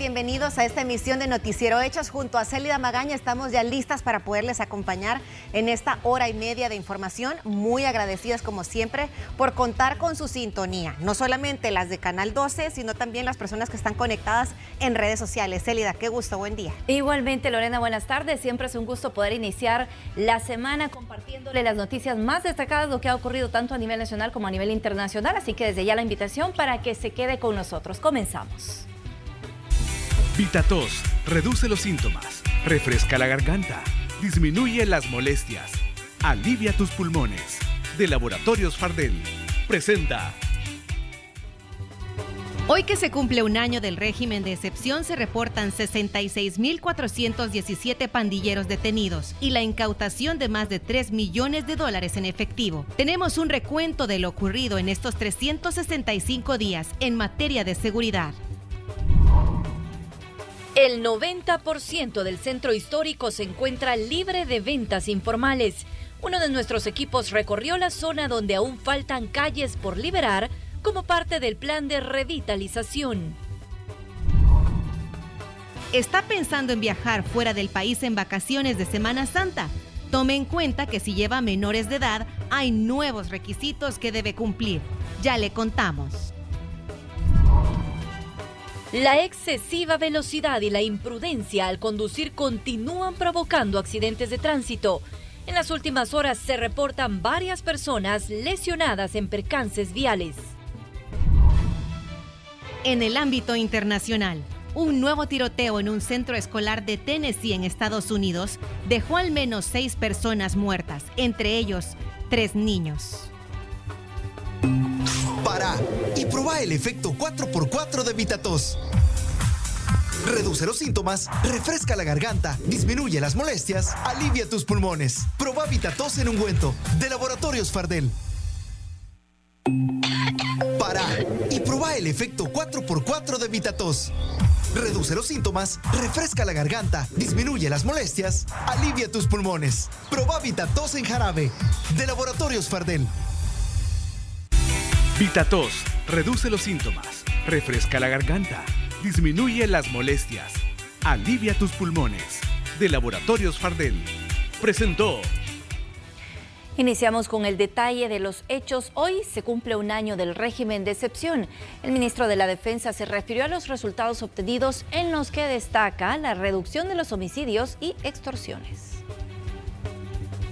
bienvenidos a esta emisión de Noticiero Hechos. Junto a Célida Magaña estamos ya listas para poderles acompañar en esta hora y media de información. Muy agradecidas como siempre por contar con su sintonía, no solamente las de Canal 12, sino también las personas que están conectadas en redes sociales. Célida, qué gusto, buen día. Igualmente, Lorena, buenas tardes. Siempre es un gusto poder iniciar la semana compartiéndole las noticias más destacadas, lo que ha ocurrido tanto a nivel nacional como a nivel internacional. Así que desde ya la invitación para que se quede con nosotros. Comenzamos. VitaTos reduce los síntomas, refresca la garganta, disminuye las molestias, alivia tus pulmones. De Laboratorios Fardel presenta. Hoy que se cumple un año del régimen de excepción, se reportan 66.417 pandilleros detenidos y la incautación de más de $3 millones en efectivo. Tenemos un recuento de lo ocurrido en estos 365 días en materia de seguridad. El 90% del centro histórico se encuentra libre de ventas informales. Uno de nuestros equipos recorrió la zona donde aún faltan calles por liberar como parte del plan de revitalización. ¿Está pensando en viajar fuera del país en vacaciones de Semana Santa? Tome en cuenta que si lleva menores de edad, hay nuevos requisitos que debe cumplir. Ya le contamos. La excesiva velocidad y la imprudencia al conducir continúan provocando accidentes de tránsito. En las últimas horas se reportan varias personas lesionadas en percances viales. En el ámbito internacional, un nuevo tiroteo en un centro escolar de Tennessee en Estados Unidos dejó al menos 6 personas muertas, entre ellos 3 niños. Para y prueba el efecto 4x4 de VitaTos. Reduce los síntomas, refresca la garganta, disminuye las molestias, alivia tus pulmones. Proba VitaTos en ungüento de Laboratorios Fardel. Para y prueba el efecto 4x4 de VitaTos. Reduce los síntomas, refresca la garganta, disminuye las molestias, alivia tus pulmones. Proba VitaTos en jarabe de Laboratorios Fardel. VitaTos reduce los síntomas, refresca la garganta, disminuye las molestias, alivia tus pulmones. De Laboratorios Fardel presentó. Iniciamos con el detalle de los hechos. Hoy se cumple un año del régimen de excepción. El ministro de la Defensa se refirió a los resultados obtenidos, en los que destaca la reducción de los homicidios y extorsiones.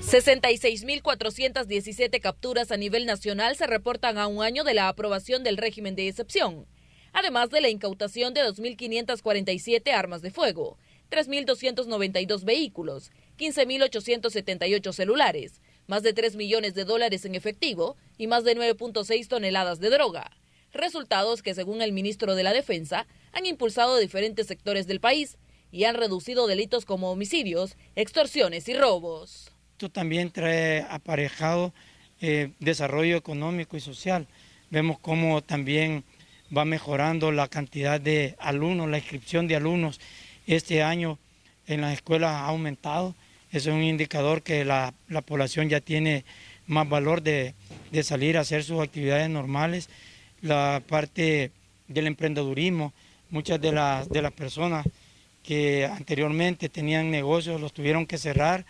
66.417 capturas a nivel nacional se reportan a un año de la aprobación del régimen de excepción, además de la incautación de 2.547 armas de fuego, 3.292 vehículos, 15.878 celulares, más de $3 millones en efectivo y más de 9.6 toneladas de droga. Resultados que, según el ministro de la Defensa, han impulsado diferentes sectores del país y han reducido delitos como homicidios, extorsiones y robos. Esto también trae aparejado desarrollo económico y social. Vemos cómo también va mejorando la cantidad de alumnos, la inscripción de alumnos este año en las escuelas ha aumentado. Eso es un indicador que la población ya tiene más valor de salir a hacer sus actividades normales. La parte del emprendedurismo, muchas de las personas que anteriormente tenían negocios los tuvieron que cerrar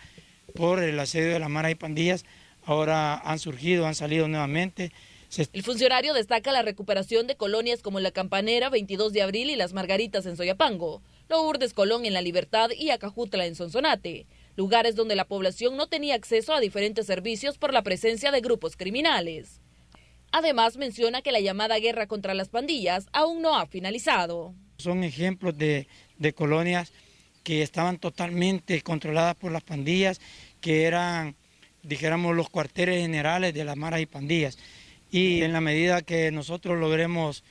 por el asedio de las maras y pandillas, ahora han surgido, han salido nuevamente. El funcionario destaca la recuperación de colonias como La Campanera, 22 de abril y Las Margaritas en Soyapango, Lourdes Colón en La Libertad y Acajutla en Sonsonate, lugares donde la población no tenía acceso a diferentes servicios por la presencia de grupos criminales. Además, menciona que la llamada guerra contra las pandillas aún no ha finalizado. Son ejemplos de colonias que estaban totalmente controladas por las pandillas, que eran, dijéramos, los cuarteles generales de las maras y pandillas. Y en la medida que nosotros logremos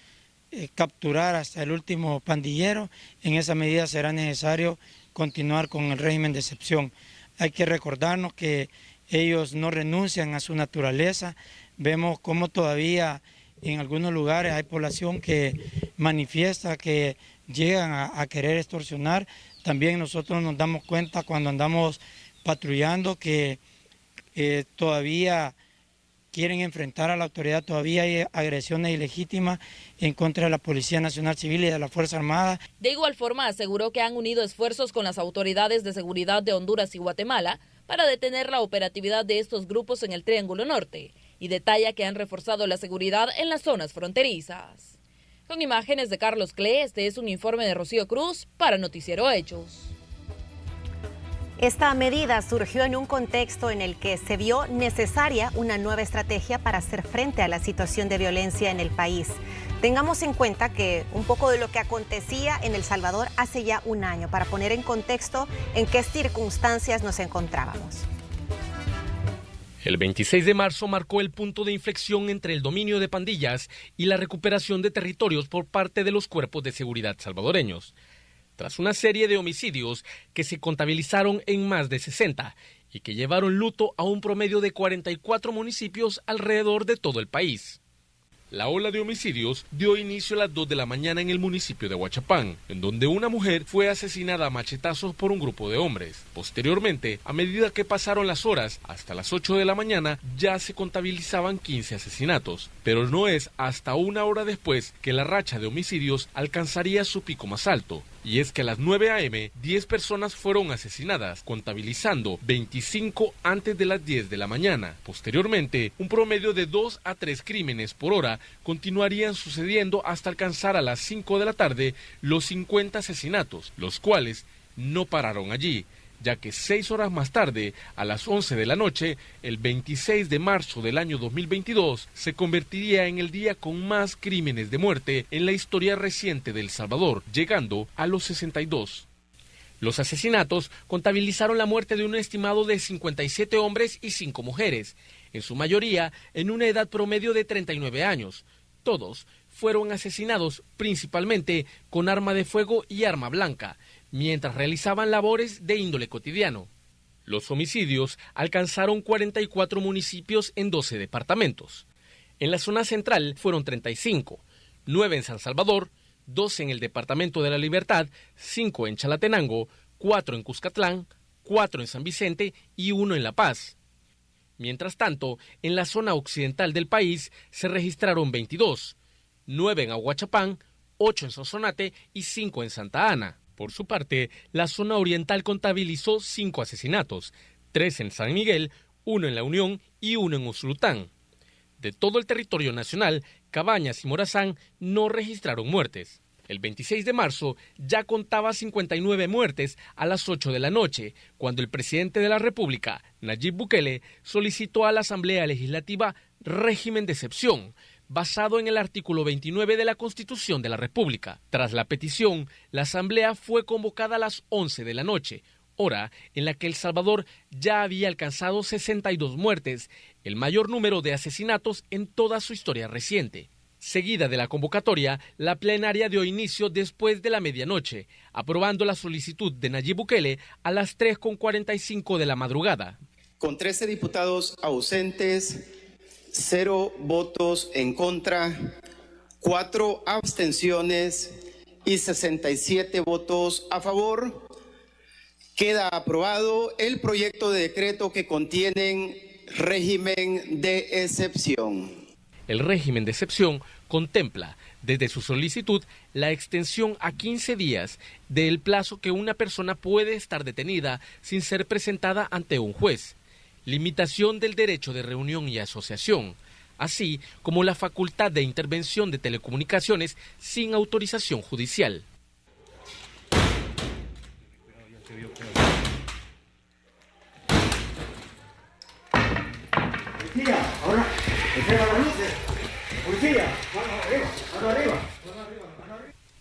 capturar hasta el último pandillero, en esa medida será necesario continuar con el régimen de excepción. Hay que recordarnos que ellos no renuncian a su naturaleza. Vemos cómo todavía en algunos lugares hay población que manifiesta que llegan a querer extorsionar. También nosotros nos damos cuenta cuando andamos patrullando que todavía quieren enfrentar a la autoridad. Todavía hay agresiones ilegítimas en contra de la Policía Nacional Civil y de la Fuerza Armada. De igual forma, aseguró que han unido esfuerzos con las autoridades de seguridad de Honduras y Guatemala para detener la operatividad de estos grupos en el Triángulo Norte y detalla que han reforzado la seguridad en las zonas fronterizas. Con imágenes de Carlos Cle, este es un informe de Rocío Cruz para Noticiero Hechos. Esta medida surgió en un contexto en el que se vio necesaria una nueva estrategia para hacer frente a la situación de violencia en el país. Tengamos en cuenta que un poco de lo que acontecía en El Salvador hace ya un año, para poner en contexto en qué circunstancias nos encontrábamos. El 26 de marzo marcó el punto de inflexión entre el dominio de pandillas y la recuperación de territorios por parte de los cuerpos de seguridad salvadoreños. Tras una serie de homicidios que se contabilizaron en más de 60 y que llevaron luto a un promedio de 44 municipios alrededor de todo el país. La ola de homicidios dio inicio a las 2 de la mañana en el municipio de Huachapán, en donde una mujer fue asesinada a machetazos por un grupo de hombres. Posteriormente, a medida que pasaron las horas, hasta las 8 de la mañana ya se contabilizaban 15 asesinatos. Pero no es hasta una hora después que la racha de homicidios alcanzaría su pico más alto. Y es que a las 9 a.m., 10 personas fueron asesinadas, contabilizando 25 antes de las 10 de la mañana. Posteriormente, un promedio de 2 a 3 crímenes por hora continuarían sucediendo hasta alcanzar a las 5 de la tarde los 50 asesinatos, los cuales no pararon allí, ya que 6 horas más tarde, a las 11 de la noche, el 26 de marzo del año 2022, se convertiría en el día con más crímenes de muerte en la historia reciente de El Salvador, llegando a los 62. Los asesinatos contabilizaron la muerte de un estimado de 57 hombres y 5 mujeres, en su mayoría en una edad promedio de 39 años. Todos fueron asesinados principalmente con arma de fuego y arma blanca, mientras realizaban labores de índole cotidiano. Los homicidios alcanzaron 44 municipios en 12 departamentos. En la zona central fueron 35, 9 en San Salvador, 12 en el Departamento de la Libertad, 5 en Chalatenango, 4 en Cuscatlán, 4 en San Vicente y 1 en La Paz. Mientras tanto, en la zona occidental del país se registraron 22, 9 en Aguachapán, 8 en Sonsonate y 5 en Santa Ana. Por su parte, la zona oriental contabilizó 5 asesinatos, 3 en San Miguel, 1 en La Unión y 1 en Usulután. De todo el territorio nacional, Cabañas y Morazán no registraron muertes. El 26 de marzo ya contaba 59 muertes a las 8 de la noche, cuando el presidente de la República, Nayib Bukele, solicitó a la Asamblea Legislativa régimen de excepción, basado en el artículo 29 de la Constitución de la República. Tras la petición, la Asamblea fue convocada a las 11 de la noche, hora en la que El Salvador ya había alcanzado 62 muertes, el mayor número de asesinatos en toda su historia reciente. Seguida de la convocatoria, la plenaria dio inicio después de la medianoche, aprobando la solicitud de Nayib Bukele a las 3:45 de la madrugada. Con 13 diputados ausentes, 0 votos en contra, 4 abstenciones y 67 votos a favor, queda aprobado el proyecto de decreto que contiene régimen de excepción. El régimen de excepción contempla, desde su solicitud, la extensión a 15 días del plazo que una persona puede estar detenida sin ser presentada ante un juez, limitación del derecho de reunión y asociación, así como la facultad de intervención de telecomunicaciones sin autorización judicial.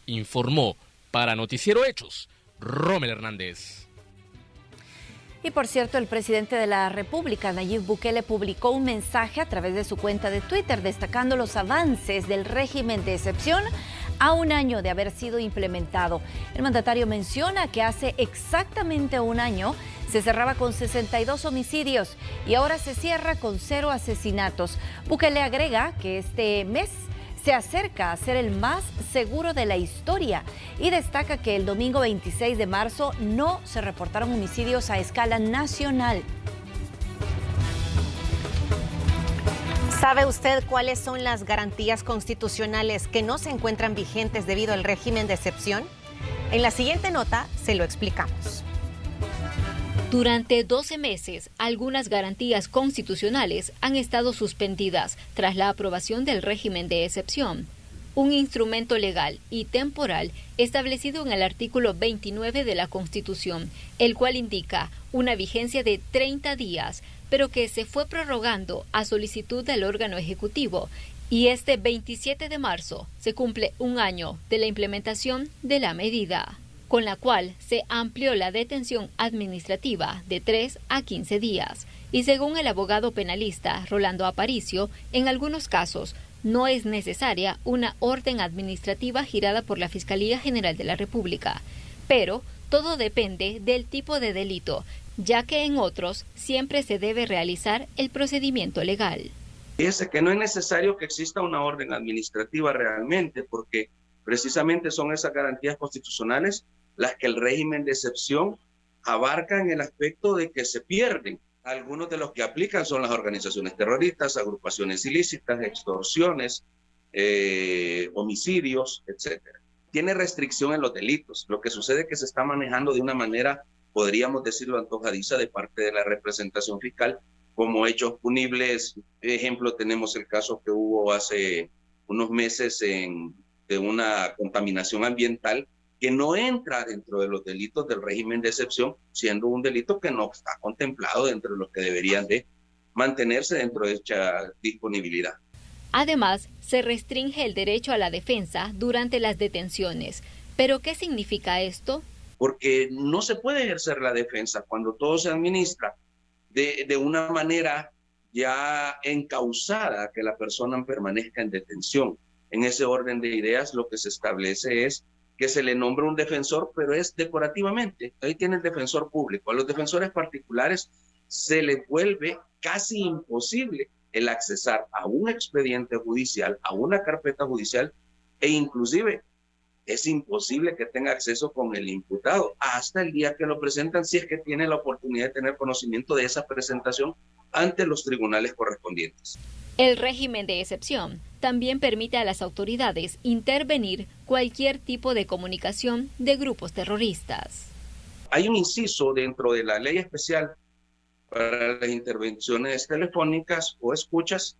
Informó para Noticiero Hechos, Rommel Hernández. Y por cierto, el presidente de la República, Nayib Bukele, publicó un mensaje a través de su cuenta de Twitter destacando los avances del régimen de excepción a un año de haber sido implementado. El mandatario menciona que hace exactamente un año se cerraba con 62 homicidios y ahora se cierra con 0 asesinatos. Bukele agrega que este mes se acerca a ser el más seguro de la historia y destaca que el domingo 26 de marzo no se reportaron homicidios a escala nacional. ¿Sabe usted cuáles son las garantías constitucionales que no se encuentran vigentes debido al régimen de excepción? En la siguiente nota se lo explicamos. Durante 12 meses, algunas garantías constitucionales han estado suspendidas tras la aprobación del régimen de excepción, un instrumento legal y temporal establecido en el artículo 29 de la Constitución, el cual indica una vigencia de 30 días, pero que se fue prorrogando a solicitud del órgano ejecutivo, y este 27 de marzo se cumple un año de la implementación de la medida, con la cual se amplió la detención administrativa de 3 a 15 días. Y según el abogado penalista Rolando Aparicio, en algunos casos no es necesaria una orden administrativa girada por la Fiscalía General de la República, pero todo depende del tipo de delito, ya que en otros siempre se debe realizar el procedimiento legal. Fíjese que no es necesario que exista una orden administrativa realmente, porque precisamente son esas garantías constitucionales las que el régimen de excepción abarca en el aspecto de que se pierden. Algunos de los que aplican son las organizaciones terroristas, agrupaciones ilícitas, extorsiones, homicidios, etc. Tiene restricción en los delitos. Lo que sucede es que se está manejando de una manera, podríamos decirlo, antojadiza de parte de la representación fiscal como hechos punibles. Ejemplo, tenemos el caso que hubo hace unos meses de una contaminación ambiental que no entra dentro de los delitos del régimen de excepción, siendo un delito que no está contemplado dentro de lo que deberían de mantenerse dentro de dicha disponibilidad. Además, se restringe el derecho a la defensa durante las detenciones. ¿Pero qué significa esto? Porque no se puede ejercer la defensa cuando todo se administra de una manera ya encausada, que la persona permanezca en detención. En ese orden de ideas, lo que se establece es que se le nombra un defensor, pero es decorativamente. Ahí tiene el defensor público. A los defensores particulares se les vuelve casi imposible el accesar a un expediente judicial, a una carpeta judicial, e inclusive es imposible que tenga acceso con el imputado hasta el día que lo presentan, si es que tiene la oportunidad de tener conocimiento de esa presentación ante los tribunales correspondientes. El régimen de excepción también permite a las autoridades intervenir cualquier tipo de comunicación de grupos terroristas. Hay un inciso dentro de la ley especial para las intervenciones telefónicas o escuchas,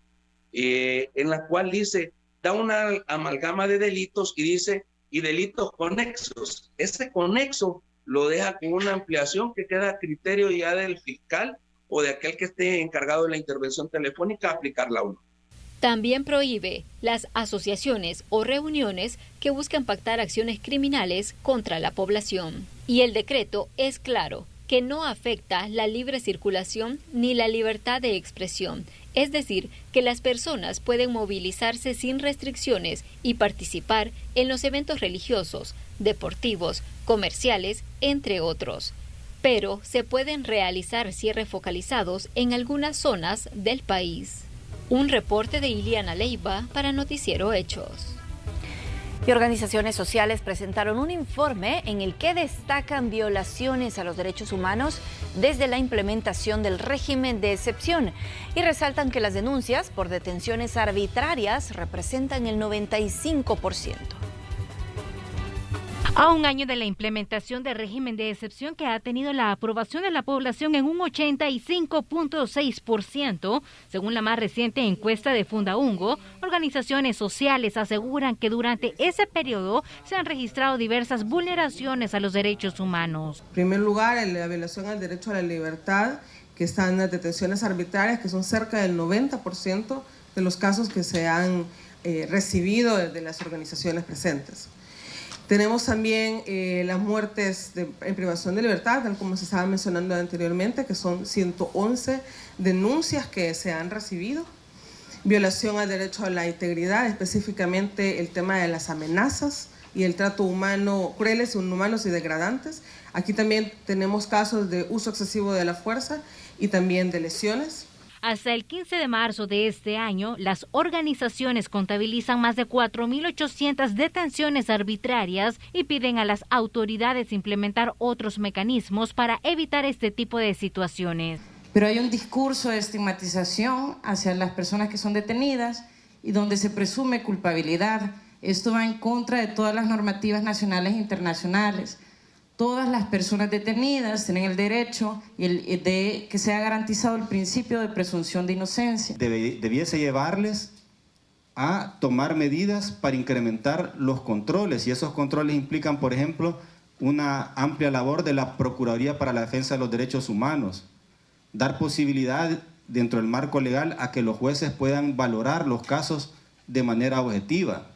en la cual dice, da una amalgama de delitos y dice, y delitos conexos. Ese conexo lo deja con una ampliación que queda a criterio ya del fiscal o de aquel que esté encargado de la intervención telefónica aplicarla o no. También prohíbe las asociaciones o reuniones que buscan pactar acciones criminales contra la población. Y el decreto es claro, que no afecta la libre circulación ni la libertad de expresión, es decir, que las personas pueden movilizarse sin restricciones y participar en los eventos religiosos, deportivos, comerciales, entre otros. Pero se pueden realizar cierres focalizados en algunas zonas del país. Un reporte de Iliana Leiva para Noticiero Hechos. Y organizaciones sociales presentaron un informe en el que destacan violaciones a los derechos humanos desde la implementación del régimen de excepción y resaltan que las denuncias por detenciones arbitrarias representan el 95%. A un año de la implementación del régimen de excepción que ha tenido la aprobación de la población en un 85.6%, según la más reciente encuesta de Fundaungo, organizaciones sociales aseguran que durante ese periodo se han registrado diversas vulneraciones a los derechos humanos. En primer lugar, la violación al derecho a la libertad, que están las detenciones arbitrarias, que son cerca del 90% de los casos que se han recibido de las organizaciones presentes. Tenemos también las muertes en privación de libertad, tal como se estaba mencionando anteriormente, que son 111 denuncias que se han recibido. Violación al derecho a la integridad, específicamente el tema de las amenazas y el trato humano, crueles, inhumanos y degradantes. Aquí también tenemos casos de uso excesivo de la fuerza y también de lesiones. Hasta el 15 de marzo de este año, las organizaciones contabilizan más de 4.800 detenciones arbitrarias y piden a las autoridades implementar otros mecanismos para evitar este tipo de situaciones. Pero hay un discurso de estigmatización hacia las personas que son detenidas y donde se presume culpabilidad. Esto va en contra de todas las normativas nacionales e internacionales. Todas las personas detenidas tienen el derecho de que sea garantizado el principio de presunción de inocencia. Debiese llevarles a tomar medidas para incrementar los controles, y esos controles implican, por ejemplo, una amplia labor de la Procuraduría para la Defensa de los Derechos Humanos, dar posibilidad dentro del marco legal a que los jueces puedan valorar los casos de manera objetiva,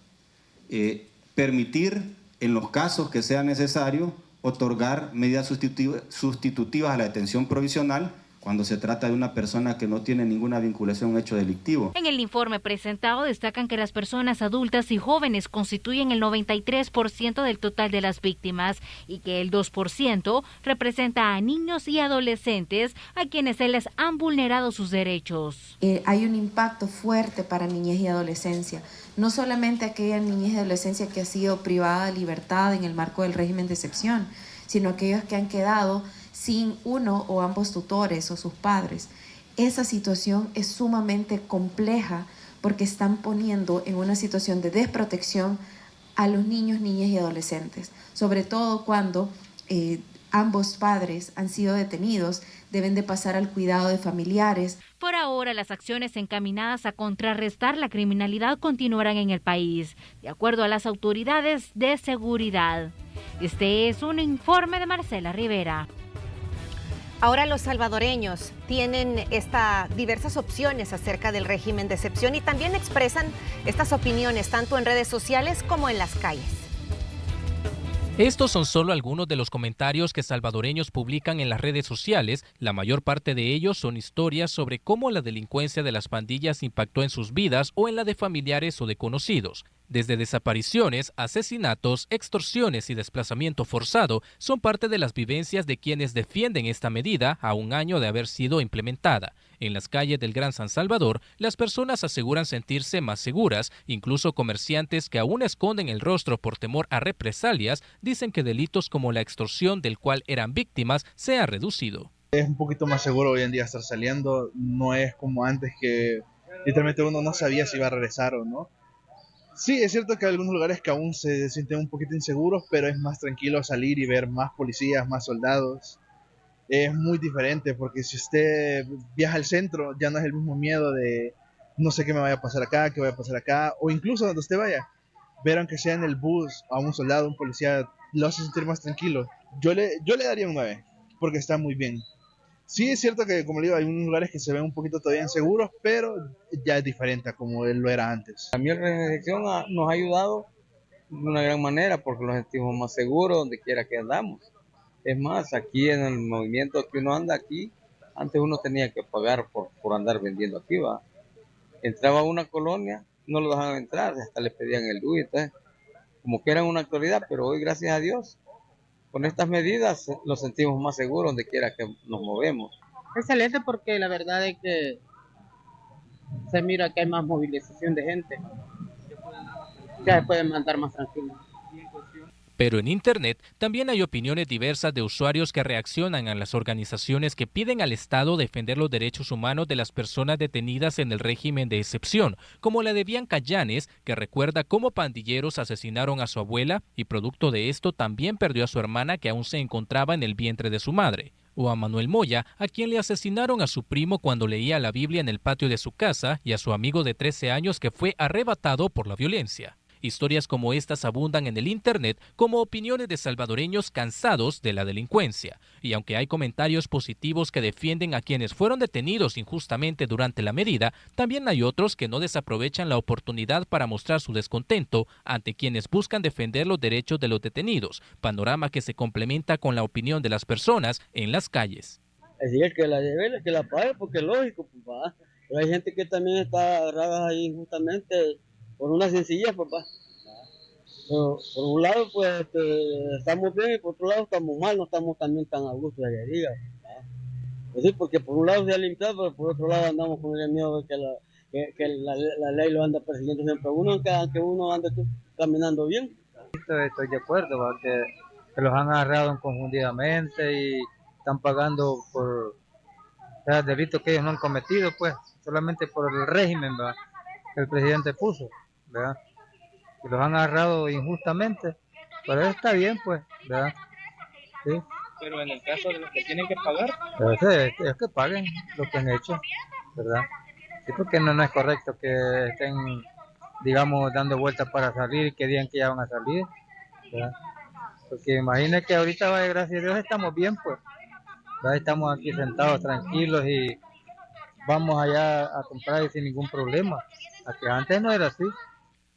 permitir en los casos que sea necesario otorgar medidas sustitutivas a la detención provisional cuando se trata de una persona que no tiene ninguna vinculación a un hecho delictivo. En el informe presentado destacan que las personas adultas y jóvenes constituyen el 93% del total de las víctimas y que el 2% representa a niños y adolescentes a quienes se les han vulnerado sus derechos. Hay un impacto fuerte para niñez y adolescencia, no solamente aquella niñez y adolescencia que ha sido privada de libertad en el marco del régimen de excepción, sino aquellos que han quedado sin uno o ambos tutores o sus padres. Esa situación es sumamente compleja porque están poniendo en una situación de desprotección a los niños, niñas y adolescentes, sobre todo cuando ambos padres han sido detenidos, deben de pasar al cuidado de familiares. Por ahora, las acciones encaminadas a contrarrestar la criminalidad continuarán en el país, de acuerdo a las autoridades de seguridad. Este es un informe de Marcela Rivera. Ahora los salvadoreños tienen diversas opciones acerca del régimen de excepción y también expresan estas opiniones tanto en redes sociales como en las calles. Estos son solo algunos de los comentarios que salvadoreños publican en las redes sociales. La mayor parte de ellos son historias sobre cómo la delincuencia de las pandillas impactó en sus vidas o en la de familiares o de conocidos. Desde desapariciones, asesinatos, extorsiones y desplazamiento forzado son parte de las vivencias de quienes defienden esta medida a un año de haber sido implementada. En las calles del Gran San Salvador, las personas aseguran sentirse más seguras, incluso comerciantes que aún esconden el rostro por temor a represalias, dicen que delitos como la extorsión del cual eran víctimas se ha reducido. Es un poquito más seguro hoy en día estar saliendo, no es como antes que literalmente uno no sabía si iba a regresar o no. Sí, es cierto que hay algunos lugares que aún se sienten un poquito inseguros, pero es más tranquilo salir y ver más policías, más soldados. Es muy diferente porque si usted viaja al centro ya no es el mismo miedo de no sé qué me vaya a pasar acá, qué vaya a pasar acá, o incluso donde usted vaya, ver aunque sea en el bus a un soldado, un policía, lo hace sentir más tranquilo. Yo le daría un 9 porque está muy bien. Sí, es cierto que, como le digo, hay unos lugares que se ven un poquito todavía inseguros, pero ya es diferente a como él lo era antes. A mí el régimen de excepción nos ha ayudado de una gran manera porque nos sentimos más seguros donde quiera que andamos. Es más, aquí en el movimiento que uno anda aquí, antes uno tenía que pagar por andar vendiendo aquí, ¿va? Entraba a una colonia, no lo dejaban entrar, hasta le pedían el DUI, entonces, como que eran una autoridad, pero hoy, gracias a Dios, con estas medidas nos sentimos más seguros donde quiera que nos movemos. Excelente, porque la verdad es que se mira que hay más movilización de gente. Ya se pueden andar más tranquilos. Pero en Internet también hay opiniones diversas de usuarios que reaccionan a las organizaciones que piden al Estado defender los derechos humanos de las personas detenidas en el régimen de excepción, como la de Bianca Llanes, que recuerda cómo pandilleros asesinaron a su abuela y producto de esto también perdió a su hermana que aún se encontraba en el vientre de su madre. O a Manuel Moya, a quien le asesinaron a su primo cuando leía la Biblia en el patio de su casa, y a su amigo de 13 años que fue arrebatado por la violencia. Historias como estas abundan en el Internet como opiniones de salvadoreños cansados de la delincuencia. Y aunque hay comentarios positivos que defienden a quienes fueron detenidos injustamente durante la medida, también hay otros que no desaprovechan la oportunidad para mostrar su descontento ante quienes buscan defender los derechos de los detenidos, panorama que se complementa con la opinión de las personas en las calles. Así es que la debe, que la pague, porque es lógico, papá. Pero hay gente que también está agarrada ahí injustamente por una sencilla, papá. Pero, por un lado, pues estamos bien y por otro lado estamos mal, no estamos también tan a gusto de que diga. Pues sí, porque por un lado se ha limpiado, pero por otro lado andamos con el miedo de que la ley lo anda persiguiendo siempre. Uno, aunque uno ande caminando bien. Estoy de acuerdo, ¿va? Que los han agarrado inconfundidamente y están pagando delitos que ellos no han cometido, pues, solamente por el régimen, ¿verdad?, que el presidente puso, ¿verdad? Y los han agarrado injustamente, pero está bien, pues, ¿verdad? Sí. Pero en el caso de los que tienen que pagar, Es que paguen lo que han hecho, ¿verdad? Sí, porque no es correcto que estén, digamos, dando vueltas para salir y que digan que ya van a salir, ¿verdad? Porque imagínense que ahorita, gracias a Dios, estamos bien, pues, ¿verdad? Estamos aquí sentados tranquilos y vamos allá a comprar sin ningún problema, a que antes no era así.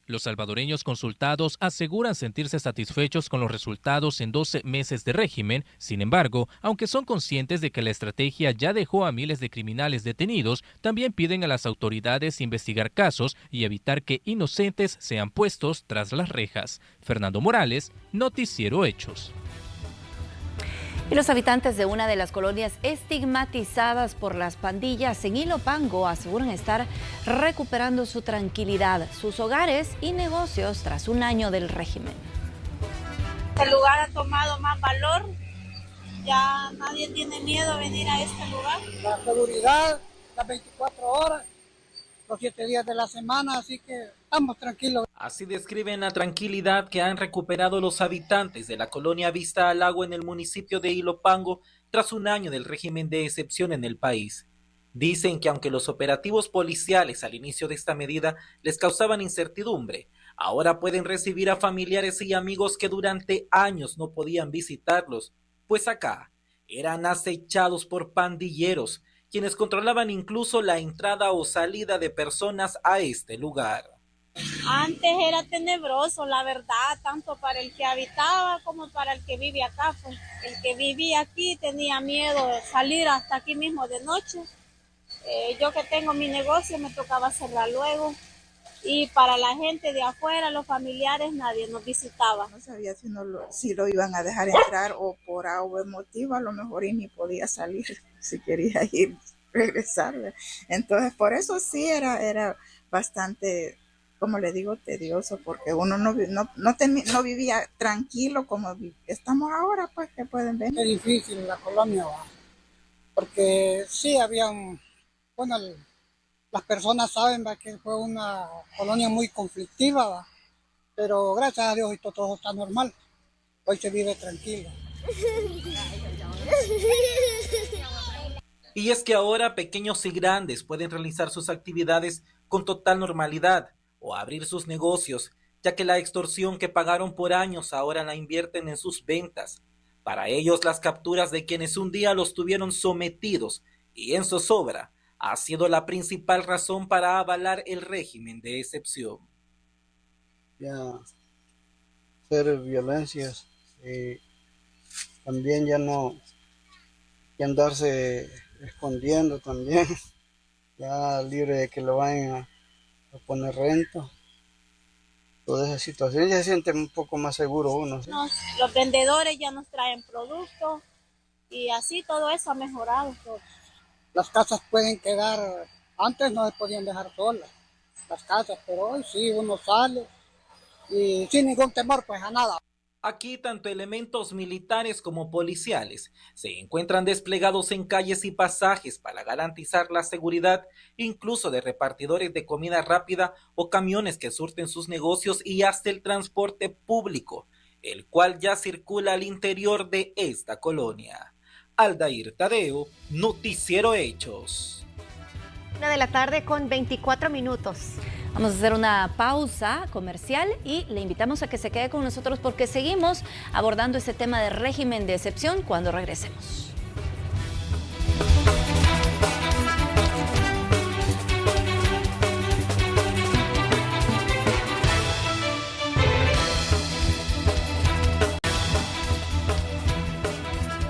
Los salvadoreños consultados aseguran sentirse satisfechos con los resultados en 12 meses de régimen. Sin embargo, aunque son conscientes de que la estrategia ya dejó a miles de criminales detenidos, también piden a las autoridades investigar casos y evitar que inocentes sean puestos tras las rejas. Fernando Morales, Noticiero Hechos. Y los habitantes de una de las colonias estigmatizadas por las pandillas en Ilopango aseguran estar recuperando su tranquilidad, sus hogares y negocios tras un año del régimen. El lugar ha tomado más valor, ya nadie tiene miedo a venir a este lugar. La seguridad, las 24 horas, los 7 días de la semana, así que estamos tranquilos. Así describen la tranquilidad que han recuperado los habitantes de la colonia Vista al Lago en el municipio de Ilopango tras un año del régimen de excepción en el país. Dicen que aunque los operativos policiales al inicio de esta medida les causaban incertidumbre, ahora pueden recibir a familiares y amigos que durante años no podían visitarlos, pues acá eran acechados por pandilleros, quienes controlaban incluso la entrada o salida de personas a este lugar. Antes era tenebroso, la verdad, tanto para el que habitaba como para el que vive acá. Pues. El que vivía aquí tenía miedo de salir hasta aquí mismo de noche. Yo que tengo mi negocio me tocaba cerrar luego. Y para la gente de afuera, los familiares, nadie nos visitaba. No sabía si lo iban a dejar entrar o por algún motivo, a lo mejor y ni podía salir si quería ir, regresar. Entonces, por eso sí era bastante, como le digo, tedioso, porque uno no vivía tranquilo como estamos ahora, pues, que pueden ver. Es difícil la colonia, porque sí habían, bueno, las personas saben que fue una colonia muy conflictiva, pero gracias a Dios hoy todo está normal, hoy se vive tranquilo. Y es que ahora pequeños y grandes pueden realizar sus actividades con total normalidad o abrir sus negocios, ya que la extorsión que pagaron por años ahora la invierten en sus ventas. Para ellos, las capturas de quienes un día los tuvieron sometidos y en zozobra ha sido la principal razón para avalar el régimen de excepción. Ya hacer violencias, también ya no, ya andarse escondiendo también, ya libre de que lo vayan a poner renta. Toda esa situación ya se siente un poco más seguro uno. ¿Sí? Los vendedores ya nos traen productos y así todo eso ha mejorado. Las casas pueden quedar, antes no se podían dejar solas las casas, pero hoy sí uno sale y sin ningún temor pues a nada. Aquí tanto elementos militares como policiales se encuentran desplegados en calles y pasajes para garantizar la seguridad, incluso de repartidores de comida rápida o camiones que surten sus negocios y hasta el transporte público, el cual ya circula al interior de esta colonia. Aldair Tadeo, Noticiero Hechos. 1:00 con 24 minutos. Vamos a hacer una pausa comercial y le invitamos a que se quede con nosotros porque seguimos abordando este tema de régimen de excepción cuando regresemos.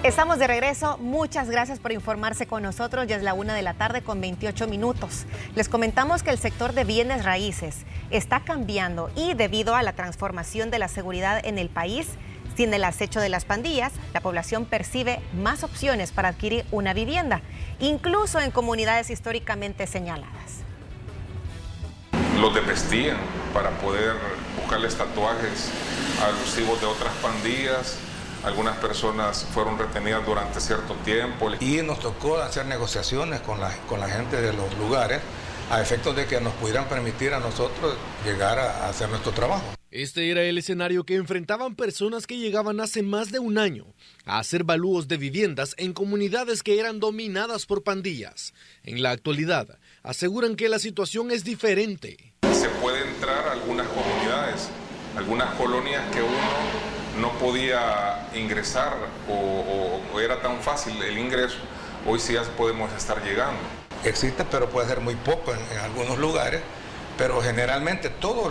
Estamos de regreso. Muchas gracias por informarse con nosotros. Ya es la 1:00 con 28 minutos. Les comentamos que el sector de bienes raíces está cambiando y debido a la transformación de la seguridad en el país, sin el acecho de las pandillas, la población percibe más opciones para adquirir una vivienda, incluso en comunidades históricamente señaladas. Los desprestigian para poder buscarles tatuajes alusivos de otras pandillas algunas personas fueron retenidas durante cierto tiempo. Y nos tocó hacer negociaciones con la gente de los lugares a efectos de que nos pudieran permitir a nosotros llegar a hacer nuestro trabajo. Este era el escenario que enfrentaban personas que llegaban hace más de un año a hacer balúos de viviendas en comunidades que eran dominadas por pandillas. En la actualidad, aseguran que la situación es diferente. Se puede entrar a algunas comunidades, algunas colonias que uno no podía ingresar o era tan fácil el ingreso, hoy sí ya podemos estar llegando. Existe, pero puede ser muy poco en algunos lugares, pero generalmente todos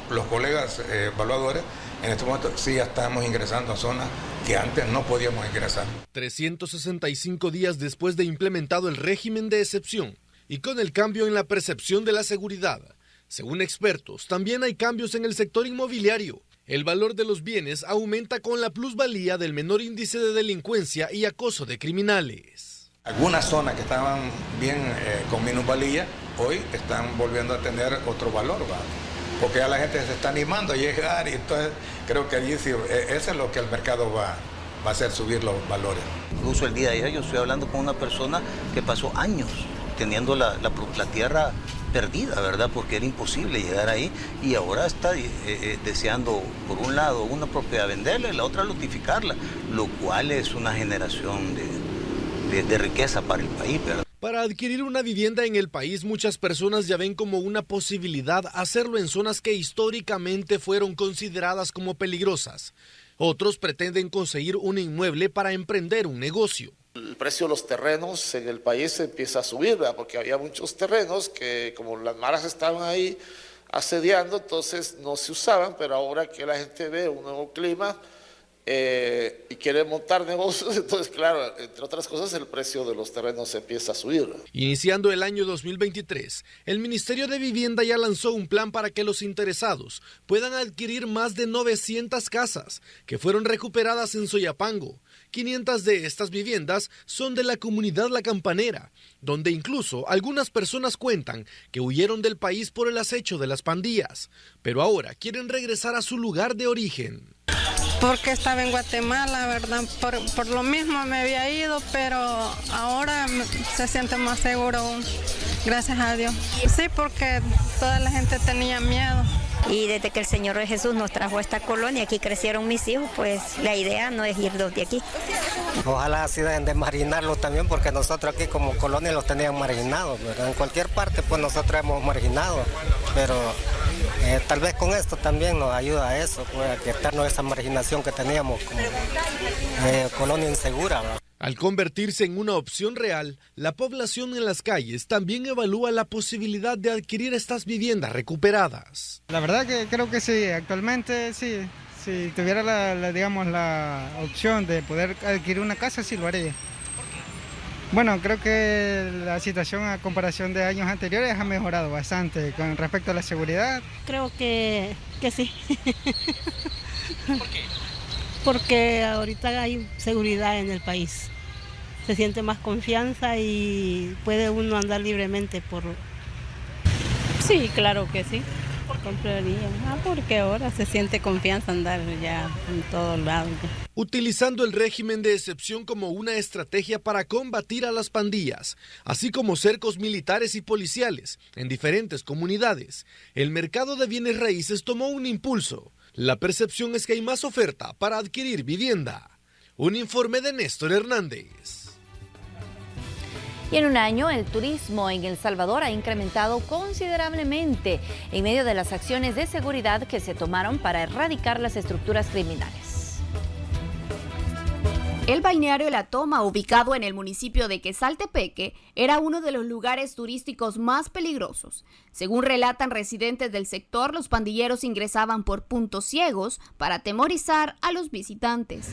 los colegas evaluadores en este momento sí ya estamos ingresando a zonas que antes no podíamos ingresar. 365 días después de implementado el régimen de excepción y con el cambio en la percepción de la seguridad, según expertos, también hay cambios en el sector inmobiliario. El valor de los bienes aumenta con la plusvalía del menor índice de delincuencia y acoso de criminales. Algunas zonas que estaban bien con minusvalía, hoy están volviendo a tener otro valor, ¿va? Porque ya la gente se está animando a llegar y entonces creo que allí sí, eso es lo que el mercado va a hacer subir los valores. Incluso el día de ayer yo estoy hablando con una persona que pasó años teniendo la tierra perdida, ¿verdad? Porque era imposible llegar ahí y ahora está deseando, por un lado, una propiedad venderla y la otra lotificarla, lo cual es una generación de riqueza para el país, ¿verdad? Para adquirir una vivienda en el país, muchas personas ya ven como una posibilidad hacerlo en zonas que históricamente fueron consideradas como peligrosas. Otros pretenden conseguir un inmueble para emprender un negocio. El precio de los terrenos en el país empieza a subir, ¿verdad? Porque había muchos terrenos que como las maras estaban ahí asediando, entonces no se usaban, pero ahora que la gente ve un nuevo clima y quiere montar negocios, entonces claro, entre otras cosas el precio de los terrenos empieza a subir. Iniciando el año 2023, el Ministerio de Vivienda ya lanzó un plan para que los interesados puedan adquirir más de 900 casas que fueron recuperadas en Soyapango. 500 de estas viviendas son de la comunidad La Campanera, donde incluso algunas personas cuentan que huyeron del país por el acecho de las pandillas, pero ahora quieren regresar a su lugar de origen. Porque estaba en Guatemala, ¿verdad? Por lo mismo me había ido, pero ahora se siente más seguro aún, gracias a Dios. Sí, porque toda la gente tenía miedo. Y desde que el Señor Jesús nos trajo a esta colonia, aquí crecieron mis hijos, pues la idea no es irnos de aquí. Ojalá así deben de marginarlos también, porque nosotros aquí como colonia los tenían marginados, ¿verdad? En cualquier parte pues nosotros hemos marginado, pero tal vez con esto también nos ayuda a eso, pues, a quitarnos esa marginación que teníamos como colonia insegura, ¿verdad? Al convertirse en una opción real, la población en las calles también evalúa la posibilidad de adquirir estas viviendas recuperadas. La verdad que creo que sí, actualmente sí. Si tuviera la opción de poder adquirir una casa, sí lo haría. Bueno, creo que la situación a comparación de años anteriores ha mejorado bastante con respecto a la seguridad. Creo que sí. ¿Por qué? Porque ahorita hay seguridad en el país. Se siente más confianza y puede uno andar libremente por... Sí, claro que sí. Compraría. Porque ahora se siente confianza andar ya en todos lados. Utilizando el régimen de excepción como una estrategia para combatir a las pandillas, así como cercos militares y policiales en diferentes comunidades, el mercado de bienes raíces tomó un impulso. La percepción es que hay más oferta para adquirir vivienda. Un informe de Néstor Hernández. Y en un año, el turismo en El Salvador ha incrementado considerablemente en medio de las acciones de seguridad que se tomaron para erradicar las estructuras criminales. El balneario La Toma, ubicado en el municipio de Quezaltepeque, era uno de los lugares turísticos más peligrosos. Según relatan residentes del sector, los pandilleros ingresaban por puntos ciegos para atemorizar a los visitantes.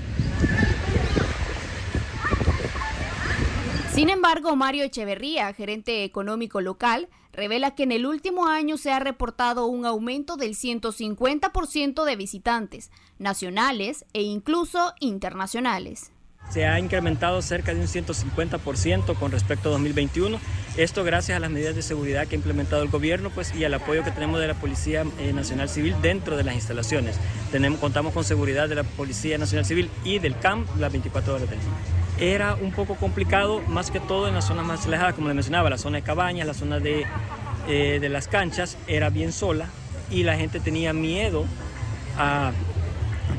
Sin embargo, Mario Echeverría, gerente económico local, revela que en el último año se ha reportado un aumento del 150% de visitantes, nacionales e incluso internacionales. se ha incrementado cerca de un 150% con respecto a 2021. Esto gracias a las medidas de seguridad que ha implementado el gobierno, pues, y al apoyo que tenemos de la Policía Nacional Civil dentro de las instalaciones. Contamos con seguridad de la Policía Nacional Civil y del CAM las 24 horas del día. Era un poco complicado, más que todo en las zonas más alejadas, como le mencionaba, la zona de Cabañas, la zona de las canchas, era bien sola y la gente tenía miedo a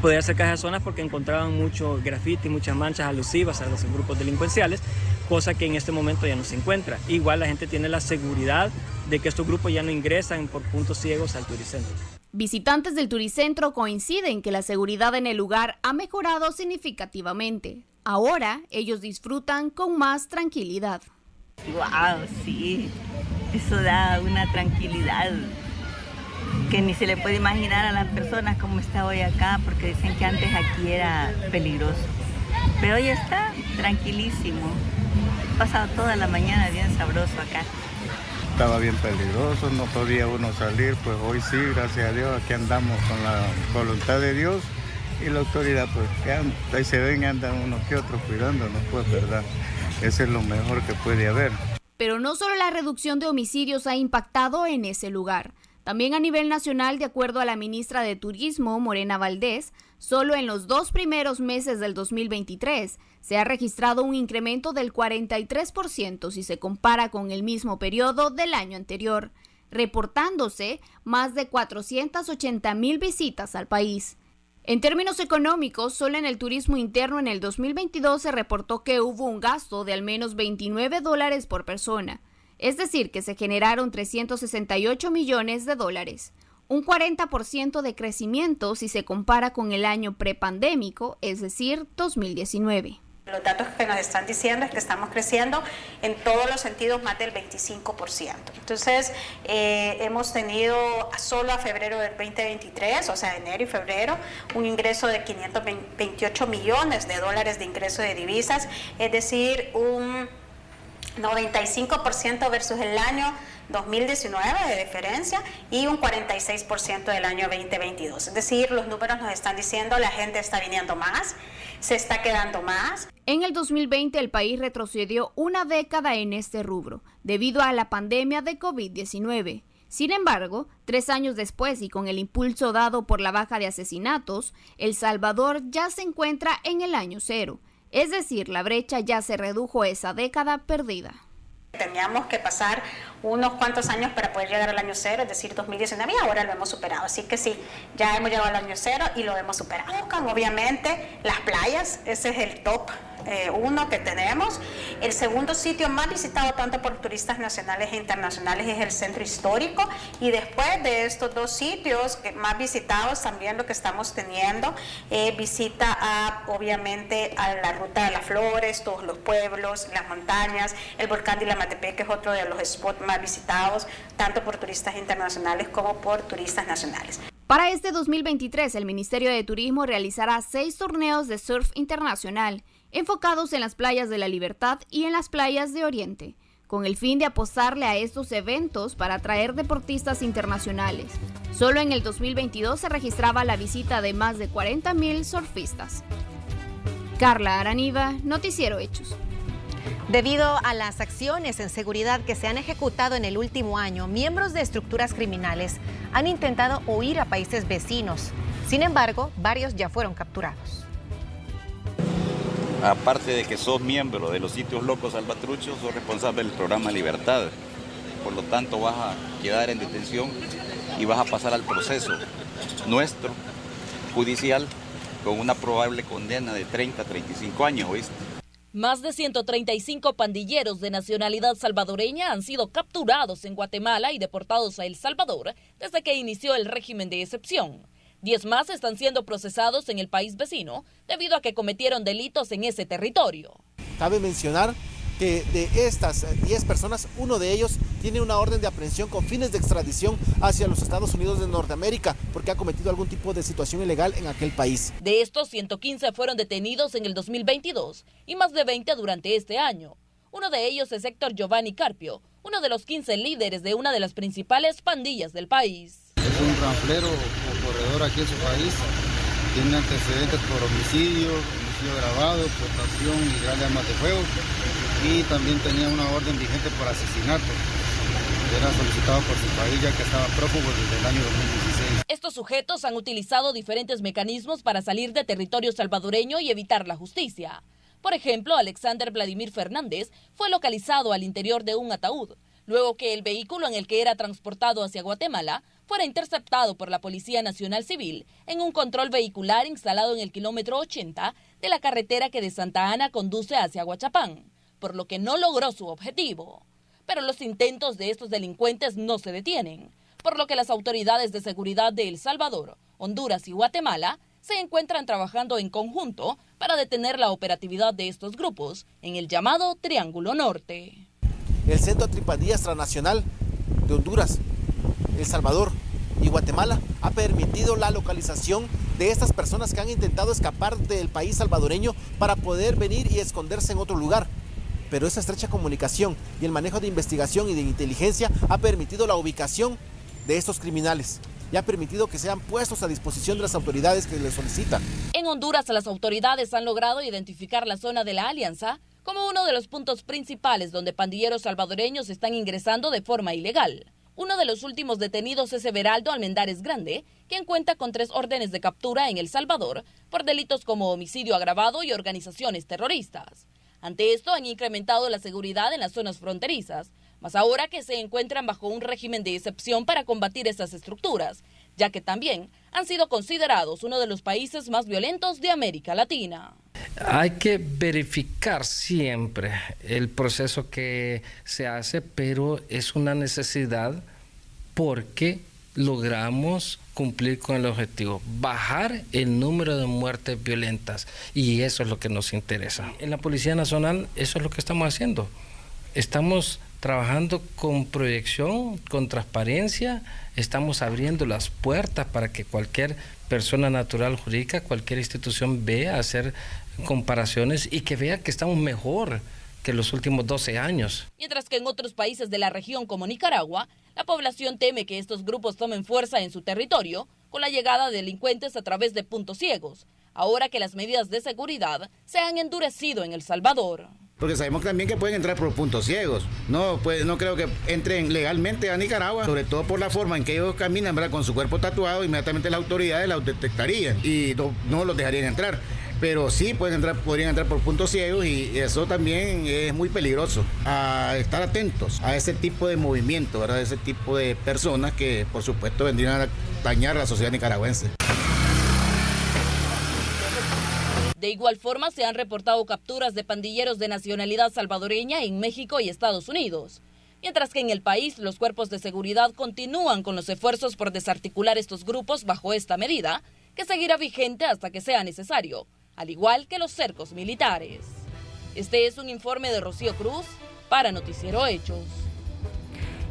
poder acercarse a esas zonas porque encontraban mucho grafiti, muchas manchas alusivas a los grupos delincuenciales, cosa que en este momento ya no se encuentra. Igual la gente tiene la seguridad de que estos grupos ya no ingresan por puntos ciegos al Turicentro. Visitantes del Turicentro coinciden que la seguridad en el lugar ha mejorado significativamente. Ahora ellos disfrutan con más tranquilidad. ¡Wow! Sí, eso da una tranquilidad que ni se le puede imaginar a las personas cómo está hoy acá, porque dicen que antes aquí era peligroso. Pero hoy está tranquilísimo. He pasado toda la mañana bien sabroso acá. Estaba bien peligroso, no podía uno salir, pues hoy sí, gracias a Dios, aquí andamos con la voluntad de Dios y la autoridad, pues que ahí se ven, andan unos que otros cuidándonos, pues verdad, eso es lo mejor que puede haber. Pero no solo la reducción de homicidios ha impactado en ese lugar. También a nivel nacional, de acuerdo a la ministra de Turismo, Morena Valdés, solo en los 2 primeros meses del 2023 se ha registrado un incremento del 43% si se compara con el mismo periodo del año anterior, reportándose más de 480,000 visitas al país. En términos económicos, solo en el turismo interno en el 2022 se reportó que hubo un gasto de al menos $29 por persona. Es decir, que se generaron 368 millones de dólares, un 40% de crecimiento si se compara con el año prepandémico, es decir, 2019. Los datos que nos están diciendo es que estamos creciendo en todos los sentidos más del 25%. Entonces, hemos tenido solo a febrero del 2023, o sea, enero y febrero, un ingreso de 528 millones de dólares de ingreso de divisas, es decir, un 95% versus el año 2019 de diferencia y un 46% del año 2022. Es decir, los números nos están diciendo la gente está viniendo más, se está quedando más. En el 2020 el país retrocedió una década en este rubro debido a la pandemia de COVID-19. Sin embargo, 3 años después y con el impulso dado por la baja de asesinatos, El Salvador ya se encuentra en el año cero. Es decir, la brecha ya se redujo a esa década perdida. Teníamos que pasar unos cuantos años para poder llegar al año cero, es decir, 2019, y ahora lo hemos superado. Así que sí, ya hemos llegado al año cero y lo hemos superado. Obviamente, las playas, ese es el top 1 que tenemos. El segundo sitio más visitado tanto por turistas nacionales e internacionales es el centro histórico, y después de estos 2 sitios más visitados también lo que estamos teniendo visita obviamente a la Ruta de las Flores, todos los pueblos, las montañas, el volcán de Ilamatepec, que es otro de los spots más visitados tanto por turistas internacionales como por turistas nacionales. Para este 2023 el Ministerio de Turismo realizará 6 torneos de surf internacional enfocados en las playas de La Libertad y en las playas de Oriente, con el fin de apostarle a estos eventos para atraer deportistas internacionales. Solo en el 2022 se registraba la visita de más de 40,000 surfistas. Carla Araniva, Noticiero Hechos. Debido a las acciones en seguridad que se han ejecutado en el último año, miembros de estructuras criminales han intentado huir a países vecinos. Sin embargo, varios ya fueron capturados. Aparte de que sos miembro de los sitios locos salvatruchos, sos responsable del programa Libertad. Por lo tanto, vas a quedar en detención y vas a pasar al proceso nuestro, judicial, con una probable condena de 30 a 35 años, ¿oíste? Más de 135 pandilleros de nacionalidad salvadoreña han sido capturados en Guatemala y deportados a El Salvador desde que inició el régimen de excepción. 10 más están siendo procesados en el país vecino debido a que cometieron delitos en ese territorio. Cabe mencionar que de estas 10 personas, uno de ellos tiene una orden de aprehensión con fines de extradición hacia los Estados Unidos de Norteamérica porque ha cometido algún tipo de situación ilegal en aquel país. De estos, 115 fueron detenidos en el 2022 y más de 20 durante este año. Uno de ellos es Héctor Giovanni Carpio, uno de los 15 líderes de una de las principales pandillas del país. Es un ranflero o corredor aquí en su país, tiene antecedentes por homicidio homicidio agravado, portación y grandes armas de fuego, y también tenía una orden vigente por asesinato. Era solicitado por su país ya que estaba prófugo desde el año 2016. Estos sujetos han utilizado diferentes mecanismos para salir de territorio salvadoreño y evitar la justicia. Por ejemplo, Alexander Vladimir Fernández fue localizado al interior de un ataúd, luego que el vehículo en el que era transportado hacia Guatemala fuera interceptado por la Policía Nacional Civil en un control vehicular instalado en el kilómetro 80 de la carretera que de Santa Ana conduce hacia Huachapán, por lo que no logró su objetivo. Pero los intentos de estos delincuentes no se detienen, por lo que las autoridades de seguridad de El Salvador, Honduras y Guatemala se encuentran trabajando en conjunto para detener la operatividad de estos grupos en el llamado Triángulo Norte. El Centro Antipandillas Transnacional de Honduras, El Salvador y Guatemala ha permitido la localización de estas personas que han intentado escapar del país salvadoreño para poder venir y esconderse en otro lugar. Pero esa estrecha comunicación y el manejo de investigación y de inteligencia ha permitido la ubicación de estos criminales y ha permitido que sean puestos a disposición de las autoridades que les solicitan. En Honduras, las autoridades han logrado identificar la zona de la Alianza como uno de los puntos principales donde pandilleros salvadoreños están ingresando de forma ilegal. Uno de los últimos detenidos es Everaldo Almendares Grande, quien cuenta con 3 órdenes de captura en El Salvador por delitos como homicidio agravado y organizaciones terroristas. Ante esto han incrementado la seguridad en las zonas fronterizas, más ahora que se encuentran bajo un régimen de excepción para combatir estas estructuras, ya que también han sido considerados uno de los países más violentos de América Latina. Hay que verificar siempre el proceso que se hace, pero es una necesidad porque logramos cumplir con el objetivo, bajar el número de muertes violentas, y eso es lo que nos interesa. En la Policía Nacional eso es lo que estamos haciendo. Estamos trabajando con proyección, con transparencia, estamos abriendo las puertas para que cualquier persona natural jurídica, cualquier institución vea hacer comparaciones y que vea que estamos mejor que los últimos 12 años. Mientras que en otros países de la región como Nicaragua, la población teme que estos grupos tomen fuerza en su territorio con la llegada de delincuentes a través de puntos ciegos, ahora que las medidas de seguridad se han endurecido en El Salvador. Porque sabemos también que pueden entrar por puntos ciegos. No creo que entren legalmente a Nicaragua, sobre todo por la forma en que ellos caminan, ¿verdad? Con su cuerpo tatuado, inmediatamente las autoridades los detectarían y no los dejarían entrar. Pero sí podrían entrar por puntos ciegos y eso también es muy peligroso. A estar atentos a ese tipo de movimiento, ¿verdad? Ese tipo de personas que por supuesto vendrían a dañar a la sociedad nicaragüense. De igual forma, se han reportado capturas de pandilleros de nacionalidad salvadoreña en México y Estados Unidos. Mientras que en el país, los cuerpos de seguridad continúan con los esfuerzos por desarticular estos grupos bajo esta medida, que seguirá vigente hasta que sea necesario, al igual que los cercos militares. Este es un informe de Rocío Cruz para Noticiero Hechos.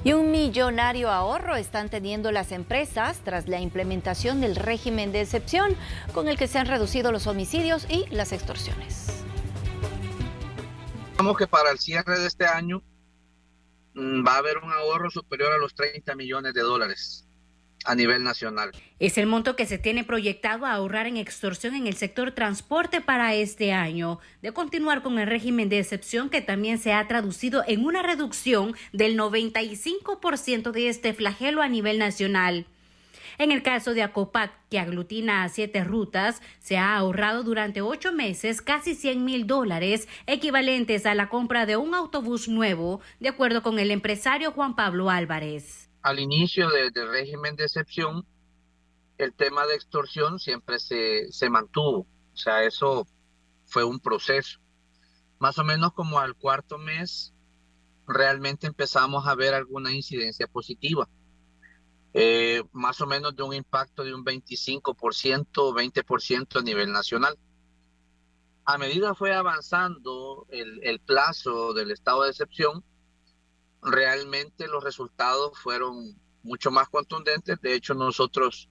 Y un millonario ahorro están teniendo las empresas tras la implementación del régimen de excepción con el que se han reducido los homicidios y las extorsiones. Esperamos que para el cierre de este año va a haber un ahorro superior a los 30 millones de dólares a nivel nacional. Es el monto que se tiene proyectado a ahorrar en extorsión en el sector transporte para este año, de continuar con el régimen de excepción que también se ha traducido en una reducción del 95% de este flagelo a nivel nacional. En el caso de Acopac, que aglutina a 7 rutas, se ha ahorrado durante 8 meses casi $100,000, equivalentes a la compra de un autobús nuevo, de acuerdo con el empresario Juan Pablo Álvarez. Al inicio del régimen de excepción, el tema de extorsión siempre se mantuvo. O sea, eso fue un proceso. Más o menos como al 4.º mes, realmente empezamos a ver alguna incidencia positiva. Más o menos de un impacto de un 25% o 20% a nivel nacional. A medida fue avanzando el plazo del estado de excepción, realmente los resultados fueron mucho más contundentes. De hecho, nosotros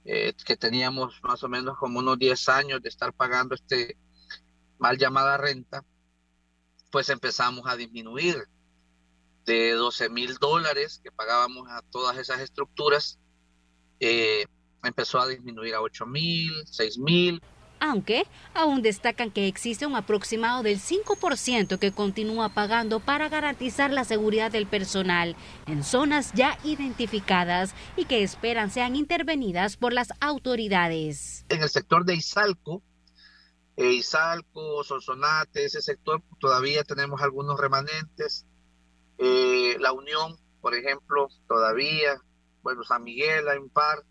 que teníamos más o menos como unos 10 años de estar pagando mal llamada renta, pues empezamos a disminuir de $12,000 que pagábamos a todas esas estructuras, empezó a disminuir a $8,000, $6,000. aunque aún destacan que existe un aproximado del 5% que continúa pagando para garantizar la seguridad del personal en zonas ya identificadas y que esperan sean intervenidas por las autoridades. En el sector de Izalco, Sonsonate, ese sector todavía tenemos algunos remanentes. La Unión, por ejemplo, todavía, bueno, San Miguel hay un par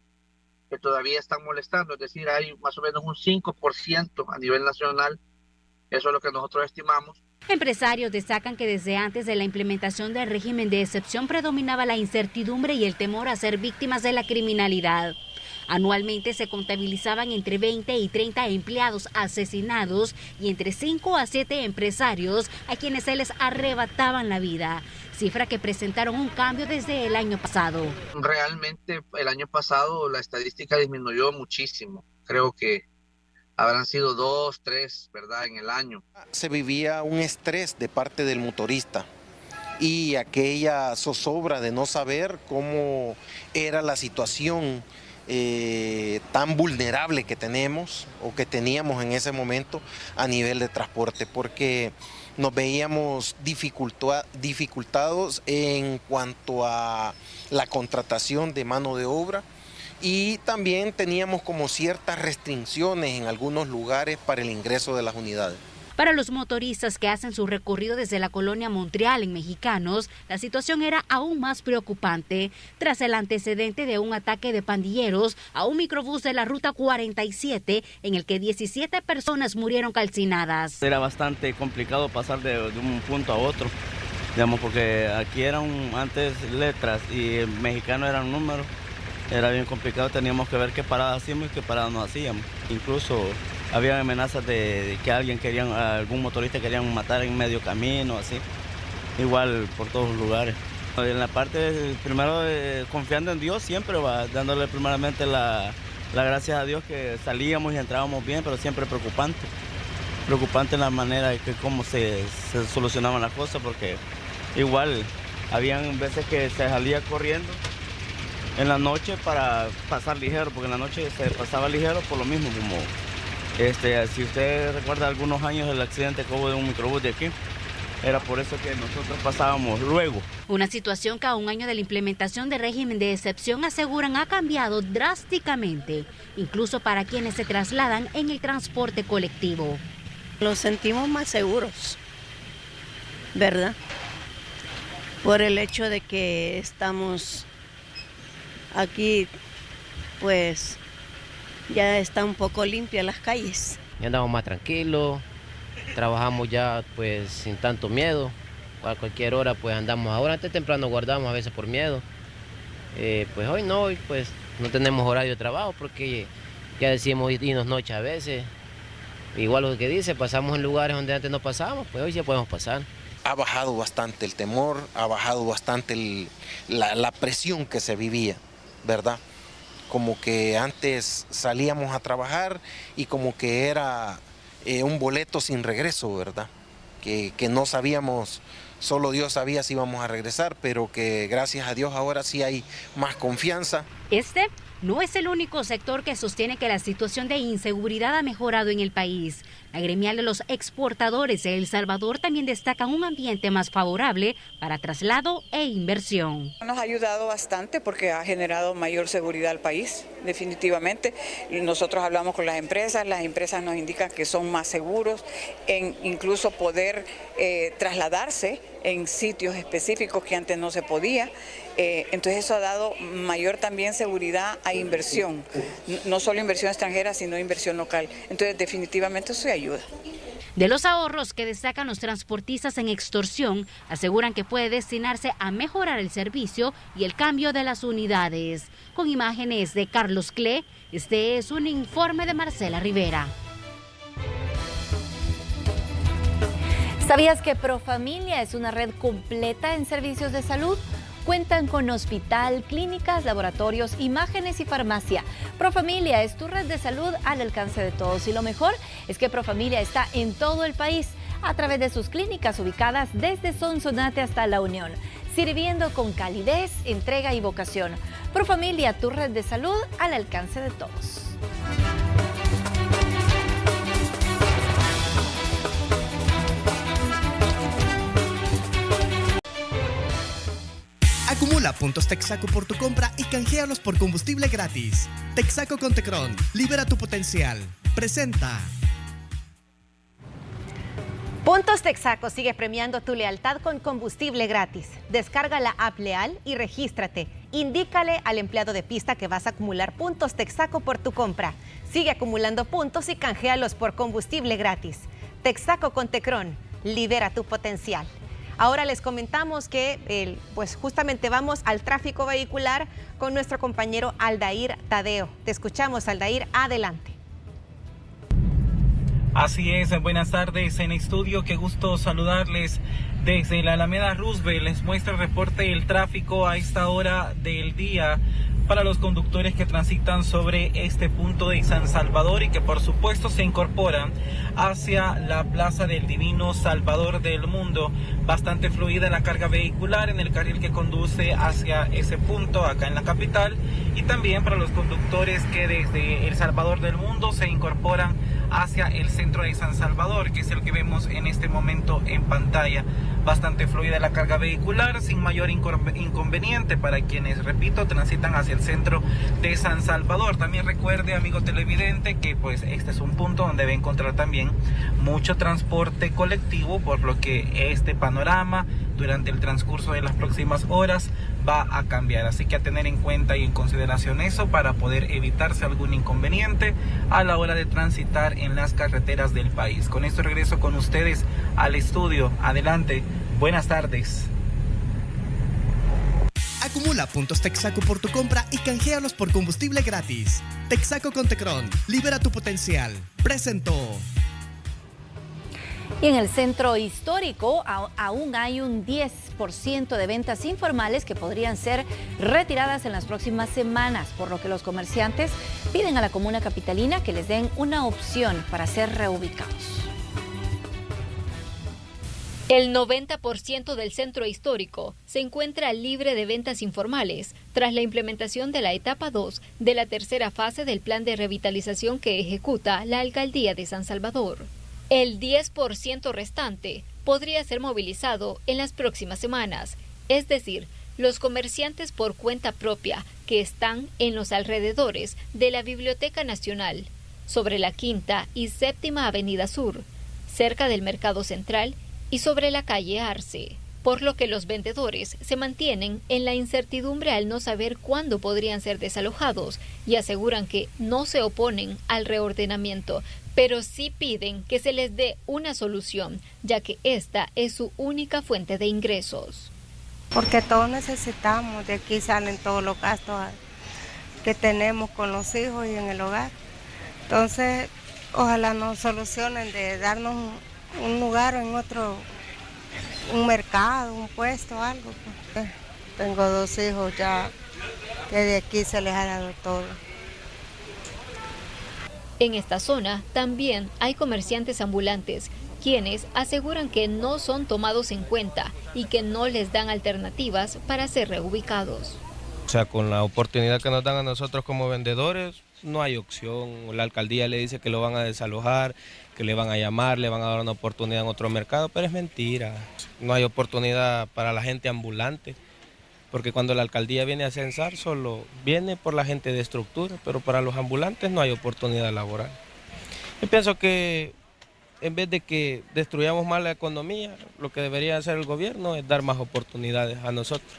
que todavía están molestando, es decir, hay más o menos un 5% a nivel nacional, eso es lo que nosotros estimamos. Empresarios destacan que desde antes de la implementación del régimen de excepción predominaba la incertidumbre y el temor a ser víctimas de la criminalidad. Anualmente se contabilizaban entre 20 y 30 empleados asesinados y entre 5 a 7 empresarios a quienes se les arrebataban la vida, cifra que presentaron un cambio desde el año pasado. Realmente el año pasado la estadística disminuyó muchísimo, creo que habrán sido 2, 3, ¿verdad?, en el año. Se vivía un estrés de parte del motorista y aquella zozobra de no saber cómo era la situación tan vulnerable que tenemos o que teníamos en ese momento a nivel de transporte, porque nos veíamos dificultados en cuanto a la contratación de mano de obra y también teníamos como ciertas restricciones en algunos lugares para el ingreso de las unidades. Para los motoristas que hacen su recorrido desde la colonia Montreal en Mexicanos, la situación era aún más preocupante tras el antecedente de un ataque de pandilleros a un microbús de la ruta 47 en el que 17 personas murieron calcinadas. Era bastante complicado pasar de un punto a otro, digamos, porque aquí eran antes letras y en mexicano eran números. Era bien complicado, teníamos que ver qué parada hacíamos y qué parada no hacíamos. Incluso había amenazas de que algún motorista querían matar en medio camino, así. Igual por todos los lugares. En la parte, primero, confiando en Dios, siempre va dándole primeramente la gracias a Dios que salíamos y entrábamos bien, pero siempre preocupante. Preocupante en la manera de que cómo se solucionaban las cosas, porque igual habían veces que se salía corriendo en la noche para pasar ligero, porque en la noche se pasaba ligero por lo mismo, como si usted recuerda algunos años del accidente que hubo de un microbús de aquí, era por eso que nosotros pasábamos luego. Una situación que a un año de la implementación del régimen de excepción aseguran ha cambiado drásticamente, incluso para quienes se trasladan en el transporte colectivo. Los sentimos más seguros, ¿verdad? Por el hecho de que estamos aquí, pues ya está un poco limpia las calles. Ya andamos más tranquilos, trabajamos ya pues sin tanto miedo, a cualquier hora pues andamos ahora, antes temprano guardamos a veces por miedo, pues hoy pues no tenemos horario de trabajo porque ya decimos irnos noche a veces, igual lo que dice, pasamos en lugares donde antes no pasábamos, pues hoy ya podemos pasar. Ha bajado bastante el temor, ha bajado bastante la presión que se vivía, ¿verdad? Como que antes salíamos a trabajar y como que era un boleto sin regreso, ¿verdad? Que no sabíamos, solo Dios sabía si íbamos a regresar, pero que gracias a Dios ahora sí hay más confianza. Este no es el único sector que sostiene que la situación de inseguridad ha mejorado en el país. La gremial de los exportadores de El Salvador también destaca un ambiente más favorable para traslado e inversión. Nos ha ayudado bastante porque ha generado mayor seguridad al país, definitivamente. Nosotros hablamos con las empresas nos indican que son más seguros en incluso poder trasladarse en sitios específicos que antes no se podía. Entonces eso ha dado mayor también seguridad a inversión, no solo inversión extranjera, sino inversión local. Entonces definitivamente eso ayuda. De los ahorros que destacan los transportistas en extorsión, aseguran que puede destinarse a mejorar el servicio y el cambio de las unidades. Con imágenes de Carlos Cle, este es un informe de Marcela Rivera. ¿Sabías que Profamilia es una red completa en servicios de salud? Cuentan con hospital, clínicas, laboratorios, imágenes y farmacia. Profamilia es tu red de salud al alcance de todos. Y lo mejor es que Profamilia está en todo el país a través de sus clínicas ubicadas desde Sonsonate hasta La Unión, sirviendo con calidez, entrega y vocación. Profamilia, tu red de salud al alcance de todos. Acumula puntos Texaco por tu compra y canjealos por combustible gratis. Texaco con Tecron, libera tu potencial. Presenta. Puntos Texaco sigue premiando tu lealtad con combustible gratis. Descarga la app Leal y regístrate. Indícale al empleado de pista que vas a acumular puntos Texaco por tu compra. Sigue acumulando puntos y canjealos por combustible gratis. Texaco con Tecron, libera tu potencial. Ahora les comentamos que pues justamente vamos al tráfico vehicular con nuestro compañero Aldair Tadeo. Te escuchamos, Aldair, adelante. Así es, buenas tardes en estudio, qué gusto saludarles desde la Alameda Roosevelt. Les muestro el reporte del tráfico a esta hora del día para los conductores que transitan sobre este punto de San Salvador y que por supuesto se incorporan hacia la Plaza del Divino Salvador del Mundo. Bastante fluida la carga vehicular en el carril que conduce hacia ese punto acá en la capital, y también para los conductores que desde El Salvador del Mundo se incorporan hacia el centro de San Salvador, que es el que vemos en este momento en pantalla. Bastante fluida la carga vehicular, sin mayor inconveniente para quienes, repito, transitan hacia el centro de San Salvador. También recuerde, amigo televidente, que pues este es un punto donde va a encontrar también mucho transporte colectivo, por lo que este panorama durante el transcurso de las próximas horas va a cambiar. Así que a tener en cuenta y en consideración eso para poder evitarse algún inconveniente a la hora de transitar en las carreteras del país. Con esto regreso con ustedes al estudio. Adelante, buenas tardes. Acumula puntos Texaco por tu compra y canjealos por combustible gratis. Texaco con Tecron, libera tu potencial. Presentó. Y en el centro histórico aún hay un 10% de ventas informales que podrían ser retiradas en las próximas semanas, por lo que los comerciantes piden a la comuna capitalina que les den una opción para ser reubicados. El 90% del centro histórico se encuentra libre de ventas informales tras la implementación de la etapa 2 de la tercera fase del plan de revitalización que ejecuta la Alcaldía de San Salvador. El 10% restante podría ser movilizado en las próximas semanas, es decir, los comerciantes por cuenta propia que están en los alrededores de la Biblioteca Nacional, sobre la 5ª y 7ª Avenida Sur, cerca del Mercado Central y sobre la calle Arce, por lo que los vendedores se mantienen en la incertidumbre al no saber cuándo podrían ser desalojados y aseguran que no se oponen al reordenamiento, pero sí piden que se les dé una solución, ya que esta es su única fuente de ingresos. Porque todos necesitamos, de aquí salen todos los gastos que tenemos con los hijos y en el hogar. Entonces, ojalá nos solucionen de darnos un lugar en otro, un mercado, un puesto, algo. Porque tengo 2 hijos ya, que de aquí se les ha dado todo. En esta zona también hay comerciantes ambulantes, quienes aseguran que no son tomados en cuenta y que no les dan alternativas para ser reubicados. O sea, con la oportunidad que nos dan a nosotros como vendedores, no hay opción. La alcaldía le dice que lo van a desalojar, que le van a llamar, le van a dar una oportunidad en otro mercado, pero es mentira. No hay oportunidad para la gente ambulante, porque cuando la alcaldía viene a censar solo viene por la gente de estructura, pero para los ambulantes no hay oportunidad laboral. Yo pienso que en vez de que destruyamos más la economía, lo que debería hacer el gobierno es dar más oportunidades a nosotros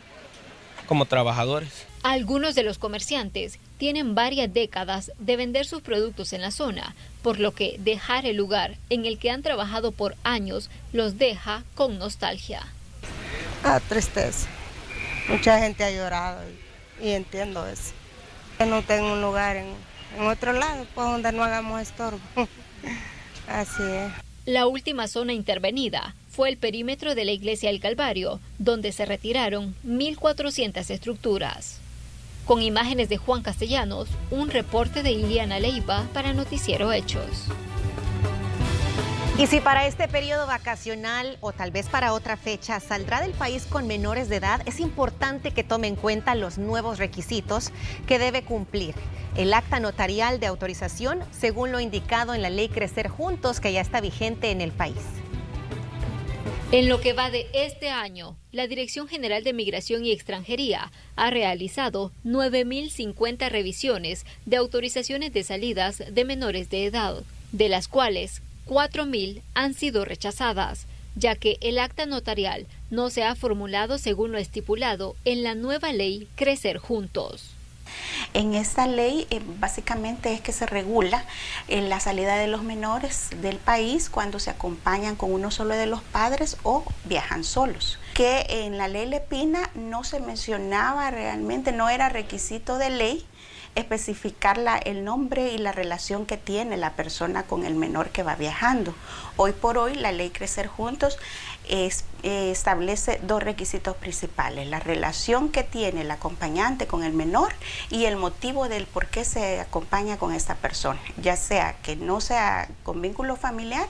como trabajadores. Algunos de los comerciantes tienen varias décadas de vender sus productos en la zona, por lo que dejar el lugar en el que han trabajado por años los deja con nostalgia. Tristeza. Mucha gente ha llorado y entiendo eso. Que no tengo un lugar en otro lado, pues donde no hagamos estorbo. Así es. La última zona intervenida fue el perímetro de la Iglesia del Calvario, donde se retiraron 1.400 estructuras. Con imágenes de Juan Castellanos, un reporte de Iliana Leiva para Noticiero Hechos. Y si para este periodo vacacional o tal vez para otra fecha saldrá del país con menores de edad, es importante que tome en cuenta los nuevos requisitos que debe cumplir. El acta notarial de autorización, según lo indicado en la ley Crecer Juntos, que ya está vigente en el país. En lo que va de este año, la Dirección General de Migración y Extranjería ha realizado 9.050 revisiones de autorizaciones de salidas de menores de edad, de las cuales 4.000 han sido rechazadas, ya que el acta notarial no se ha formulado según lo estipulado en la nueva ley Crecer Juntos. En esta ley básicamente es que se regula la salida de los menores del país cuando se acompañan con uno solo de los padres o viajan solos. Que en la ley Lepina no se mencionaba realmente, no era requisito de ley especificar el nombre y la relación que tiene la persona con el menor que va viajando. Hoy por hoy la ley Crecer Juntos establece dos requisitos principales: la relación que tiene el acompañante con el menor y el motivo del por qué se acompaña con esta persona, ya sea que no sea con vínculo familiar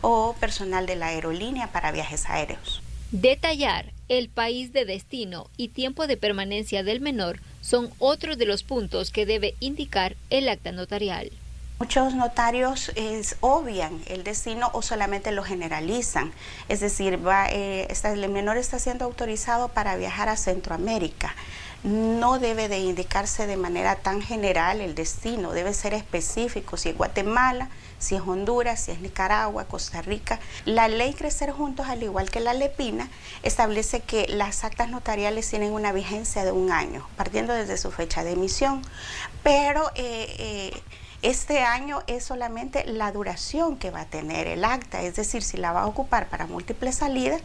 o personal de la aerolínea para viajes aéreos. Detallar el país de destino y tiempo de permanencia del menor son otros de los puntos que debe indicar el acta notarial. Muchos notarios obvian el destino o solamente lo generalizan, es decir, el menor está siendo autorizado para viajar a Centroamérica. No debe de indicarse de manera tan general el destino, debe ser específico, si es Guatemala, si es Honduras, si es Nicaragua, Costa Rica. La ley Crecer Juntos, al igual que la Lepina, establece que las actas notariales tienen una vigencia de 1 año, partiendo desde su fecha de emisión, pero este año es solamente la duración que va a tener el acta, es decir, si la va a ocupar para múltiples salidas,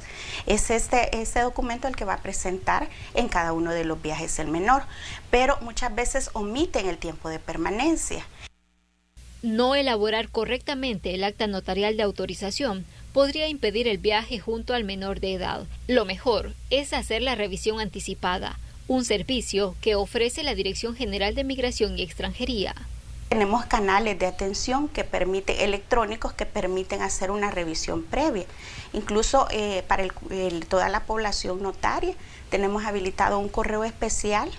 es este documento el que va a presentar en cada uno de los viajes el menor, pero muchas veces omiten el tiempo de permanencia. No elaborar correctamente el acta notarial de autorización podría impedir el viaje junto al menor de edad. Lo mejor es hacer la revisión anticipada, un servicio que ofrece la Dirección General de Migración y Extranjería. Tenemos canales de atención electrónicos que permiten hacer una revisión previa. Incluso para toda la población notaria tenemos habilitado un correo especial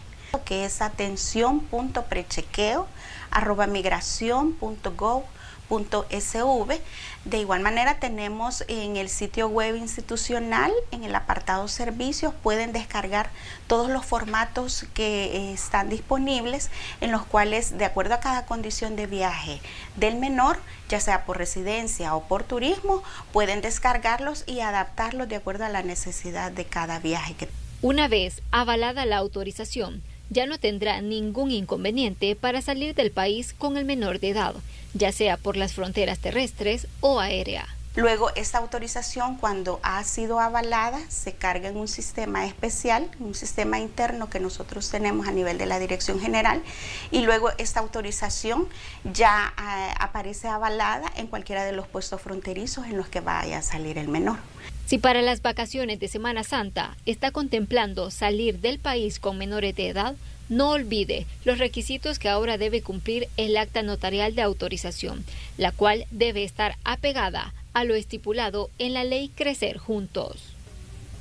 que es atención.prechequeo@migracion.gov.sv. De igual manera tenemos en el sitio web institucional, en el apartado servicios, pueden descargar todos los formatos que están disponibles, en los cuales, de acuerdo a cada condición de viaje del menor, ya sea por residencia o por turismo, pueden descargarlos y adaptarlos de acuerdo a la necesidad de cada viaje. Una vez avalada la autorización, ya no tendrá ningún inconveniente para salir del país con el menor de edad, ya sea por las fronteras terrestres o aérea. Luego, esta autorización, cuando ha sido avalada, se carga en un sistema especial, un sistema interno que nosotros tenemos a nivel de la Dirección General, y luego esta autorización ya aparece avalada en cualquiera de los puestos fronterizos en los que vaya a salir el menor. Si para las vacaciones de Semana Santa está contemplando salir del país con menores de edad, no olvide los requisitos que ahora debe cumplir el acta notarial de autorización, la cual debe estar apegada a lo estipulado en la ley Crecer Juntos.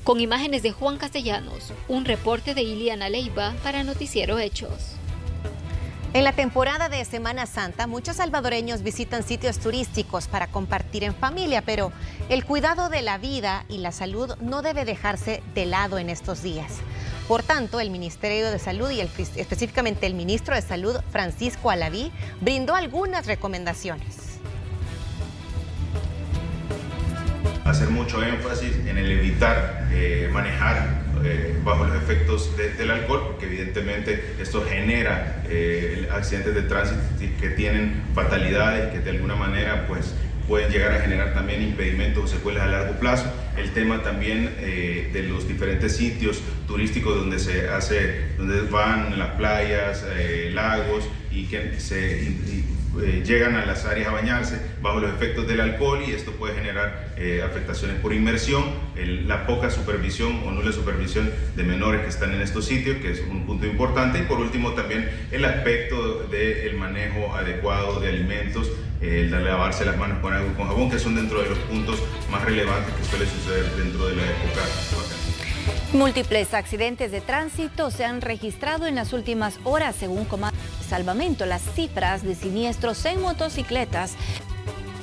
Con imágenes de Juan Castellanos, un reporte de Iliana Leiva para Noticiero Hechos. En la temporada de Semana Santa, muchos salvadoreños visitan sitios turísticos para compartir en familia, pero el cuidado de la vida y la salud no debe dejarse de lado en estos días. Por tanto, el Ministerio de Salud y específicamente el ministro de Salud, Francisco Alaví, brindó algunas recomendaciones. Hacer mucho énfasis en el evitar manejar bajo los efectos del alcohol, porque evidentemente esto genera accidentes de tránsito que tienen fatalidades, que de alguna manera pues pueden llegar a generar también impedimentos o secuelas a largo plazo. El tema también de los diferentes sitios turísticos donde van las playas, lagos y que llegan a las áreas a bañarse bajo los efectos del alcohol, y esto puede generar afectaciones por inmersión, la poca supervisión o nula supervisión de menores que están en estos sitios, que es un punto importante. Y por último también el aspecto del manejo adecuado de alimentos, el de lavarse las manos con agua y con jabón, que son dentro de los puntos más relevantes que suele suceder dentro de la época vacacional. Múltiples accidentes de tránsito se han registrado en las últimas horas, según Comando de Salvamento. Las cifras de siniestros en motocicletas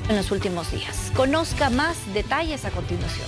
en los últimos días. Conozca más detalles a continuación.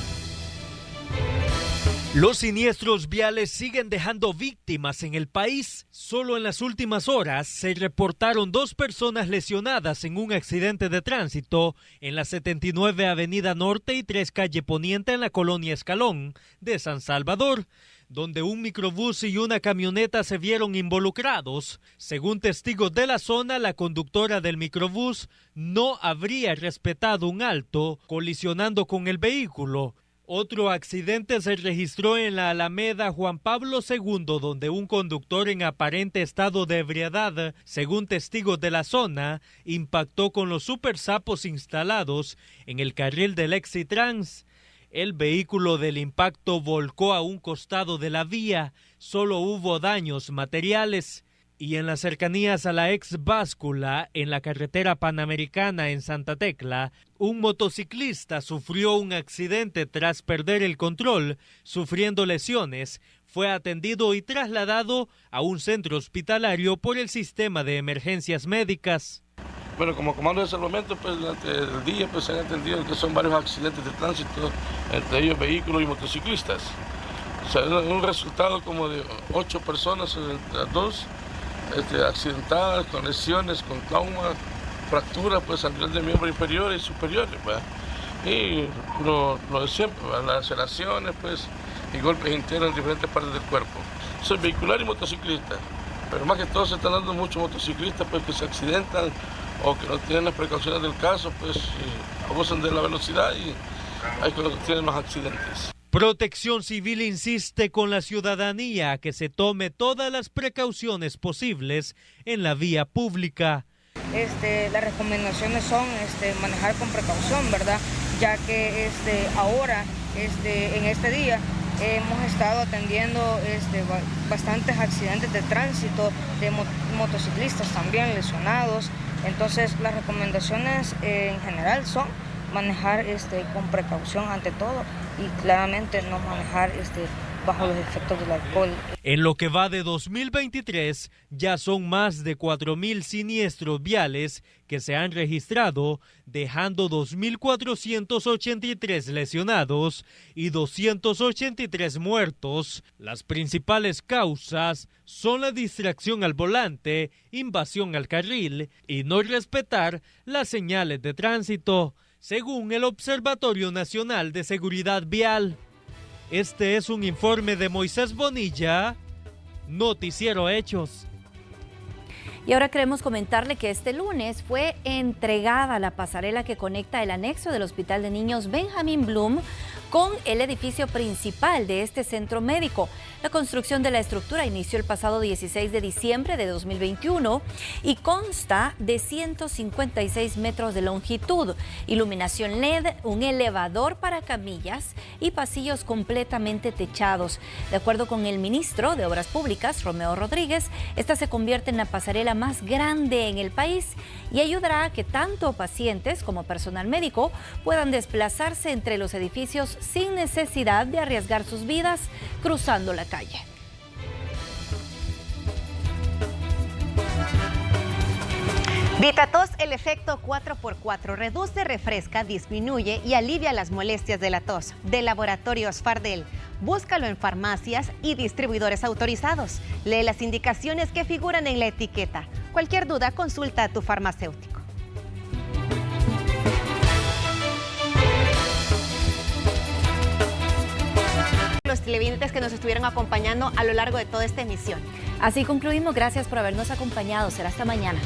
Los siniestros viales siguen dejando víctimas en el país. Solo en las últimas horas se reportaron 2 personas lesionadas en un accidente de tránsito en la 79 Avenida Norte y 3 Calle Poniente en la colonia Escalón de San Salvador, donde un microbús y una camioneta se vieron involucrados. Según testigos de la zona, la conductora del microbús no habría respetado un alto, colisionando con el vehículo. Otro accidente se registró en la Alameda Juan Pablo II, donde un conductor en aparente estado de ebriedad, según testigos de la zona, impactó con los supersapos instalados en el carril del Exitrans. El vehículo del impacto volcó a un costado de la vía, solo hubo daños materiales. Y en las cercanías a la ex báscula, en la carretera Panamericana en Santa Tecla, un motociclista sufrió un accidente tras perder el control, sufriendo lesiones. Fue atendido y trasladado a un centro hospitalario por el sistema de emergencias médicas. Bueno, como comando de salvamento, pues durante el día pues, se han entendido que son varios accidentes de tránsito, entre ellos vehículos y motociclistas. O sea, un resultado como de 8 personas, entre las 2, accidentadas, con lesiones, con trauma, fracturas pues, a nivel de miembros inferiores y superiores. Pues. Y lo de siempre, pues, las laceraciones pues, y golpes internos en diferentes partes del cuerpo. Soy vehicular y motociclista, pero más que todo se están dando muchos motociclistas pues, que se accidentan o que no tienen las precauciones del caso, pues abusan de la velocidad y ahí cuando tienen los accidentes. Protección Civil insiste con la ciudadanía que se tome todas las precauciones posibles en la vía pública. Las recomendaciones son manejar con precaución, ¿verdad? Ya que ahora, en este día, hemos estado atendiendo bastantes accidentes de tránsito, de motociclistas también lesionados. Entonces, las recomendaciones en general son manejar con precaución ante todo y claramente no manejar bajo los efectos del alcohol. En lo que va de 2023, ya son más de 4.000 siniestros viales que se han registrado, dejando 2.483 lesionados y 283 muertos. Las principales causas son la distracción al volante, invasión al carril y no respetar las señales de tránsito, según el Observatorio Nacional de Seguridad Vial. Este es un informe de Moisés Bonilla, Noticiero Hechos. Y ahora queremos comentarle que este lunes fue entregada la pasarela que conecta el anexo del Hospital de Niños Benjamin Bloom con el edificio principal de este centro médico. La construcción de la estructura inició el pasado 16 de diciembre de 2021 y consta de 156 metros de longitud, iluminación LED, un elevador para camillas y pasillos completamente techados. De acuerdo con el ministro de Obras Públicas, Romeo Rodríguez, esta se convierte en la pasarela más grande en el país y ayudará a que tanto pacientes como personal médico puedan desplazarse entre los edificios sin necesidad de arriesgar sus vidas cruzando la calle. Vitatos, el efecto 4x4, reduce, refresca, disminuye y alivia las molestias de la tos. De Laboratorios Fardel. Búscalo en farmacias y distribuidores autorizados. Lee las indicaciones que figuran en la etiqueta. Cualquier duda, consulta a tu farmacéutico. Los televidentes que nos estuvieron acompañando a lo largo de toda esta emisión. Así concluimos. Gracias por habernos acompañado. Será hasta mañana.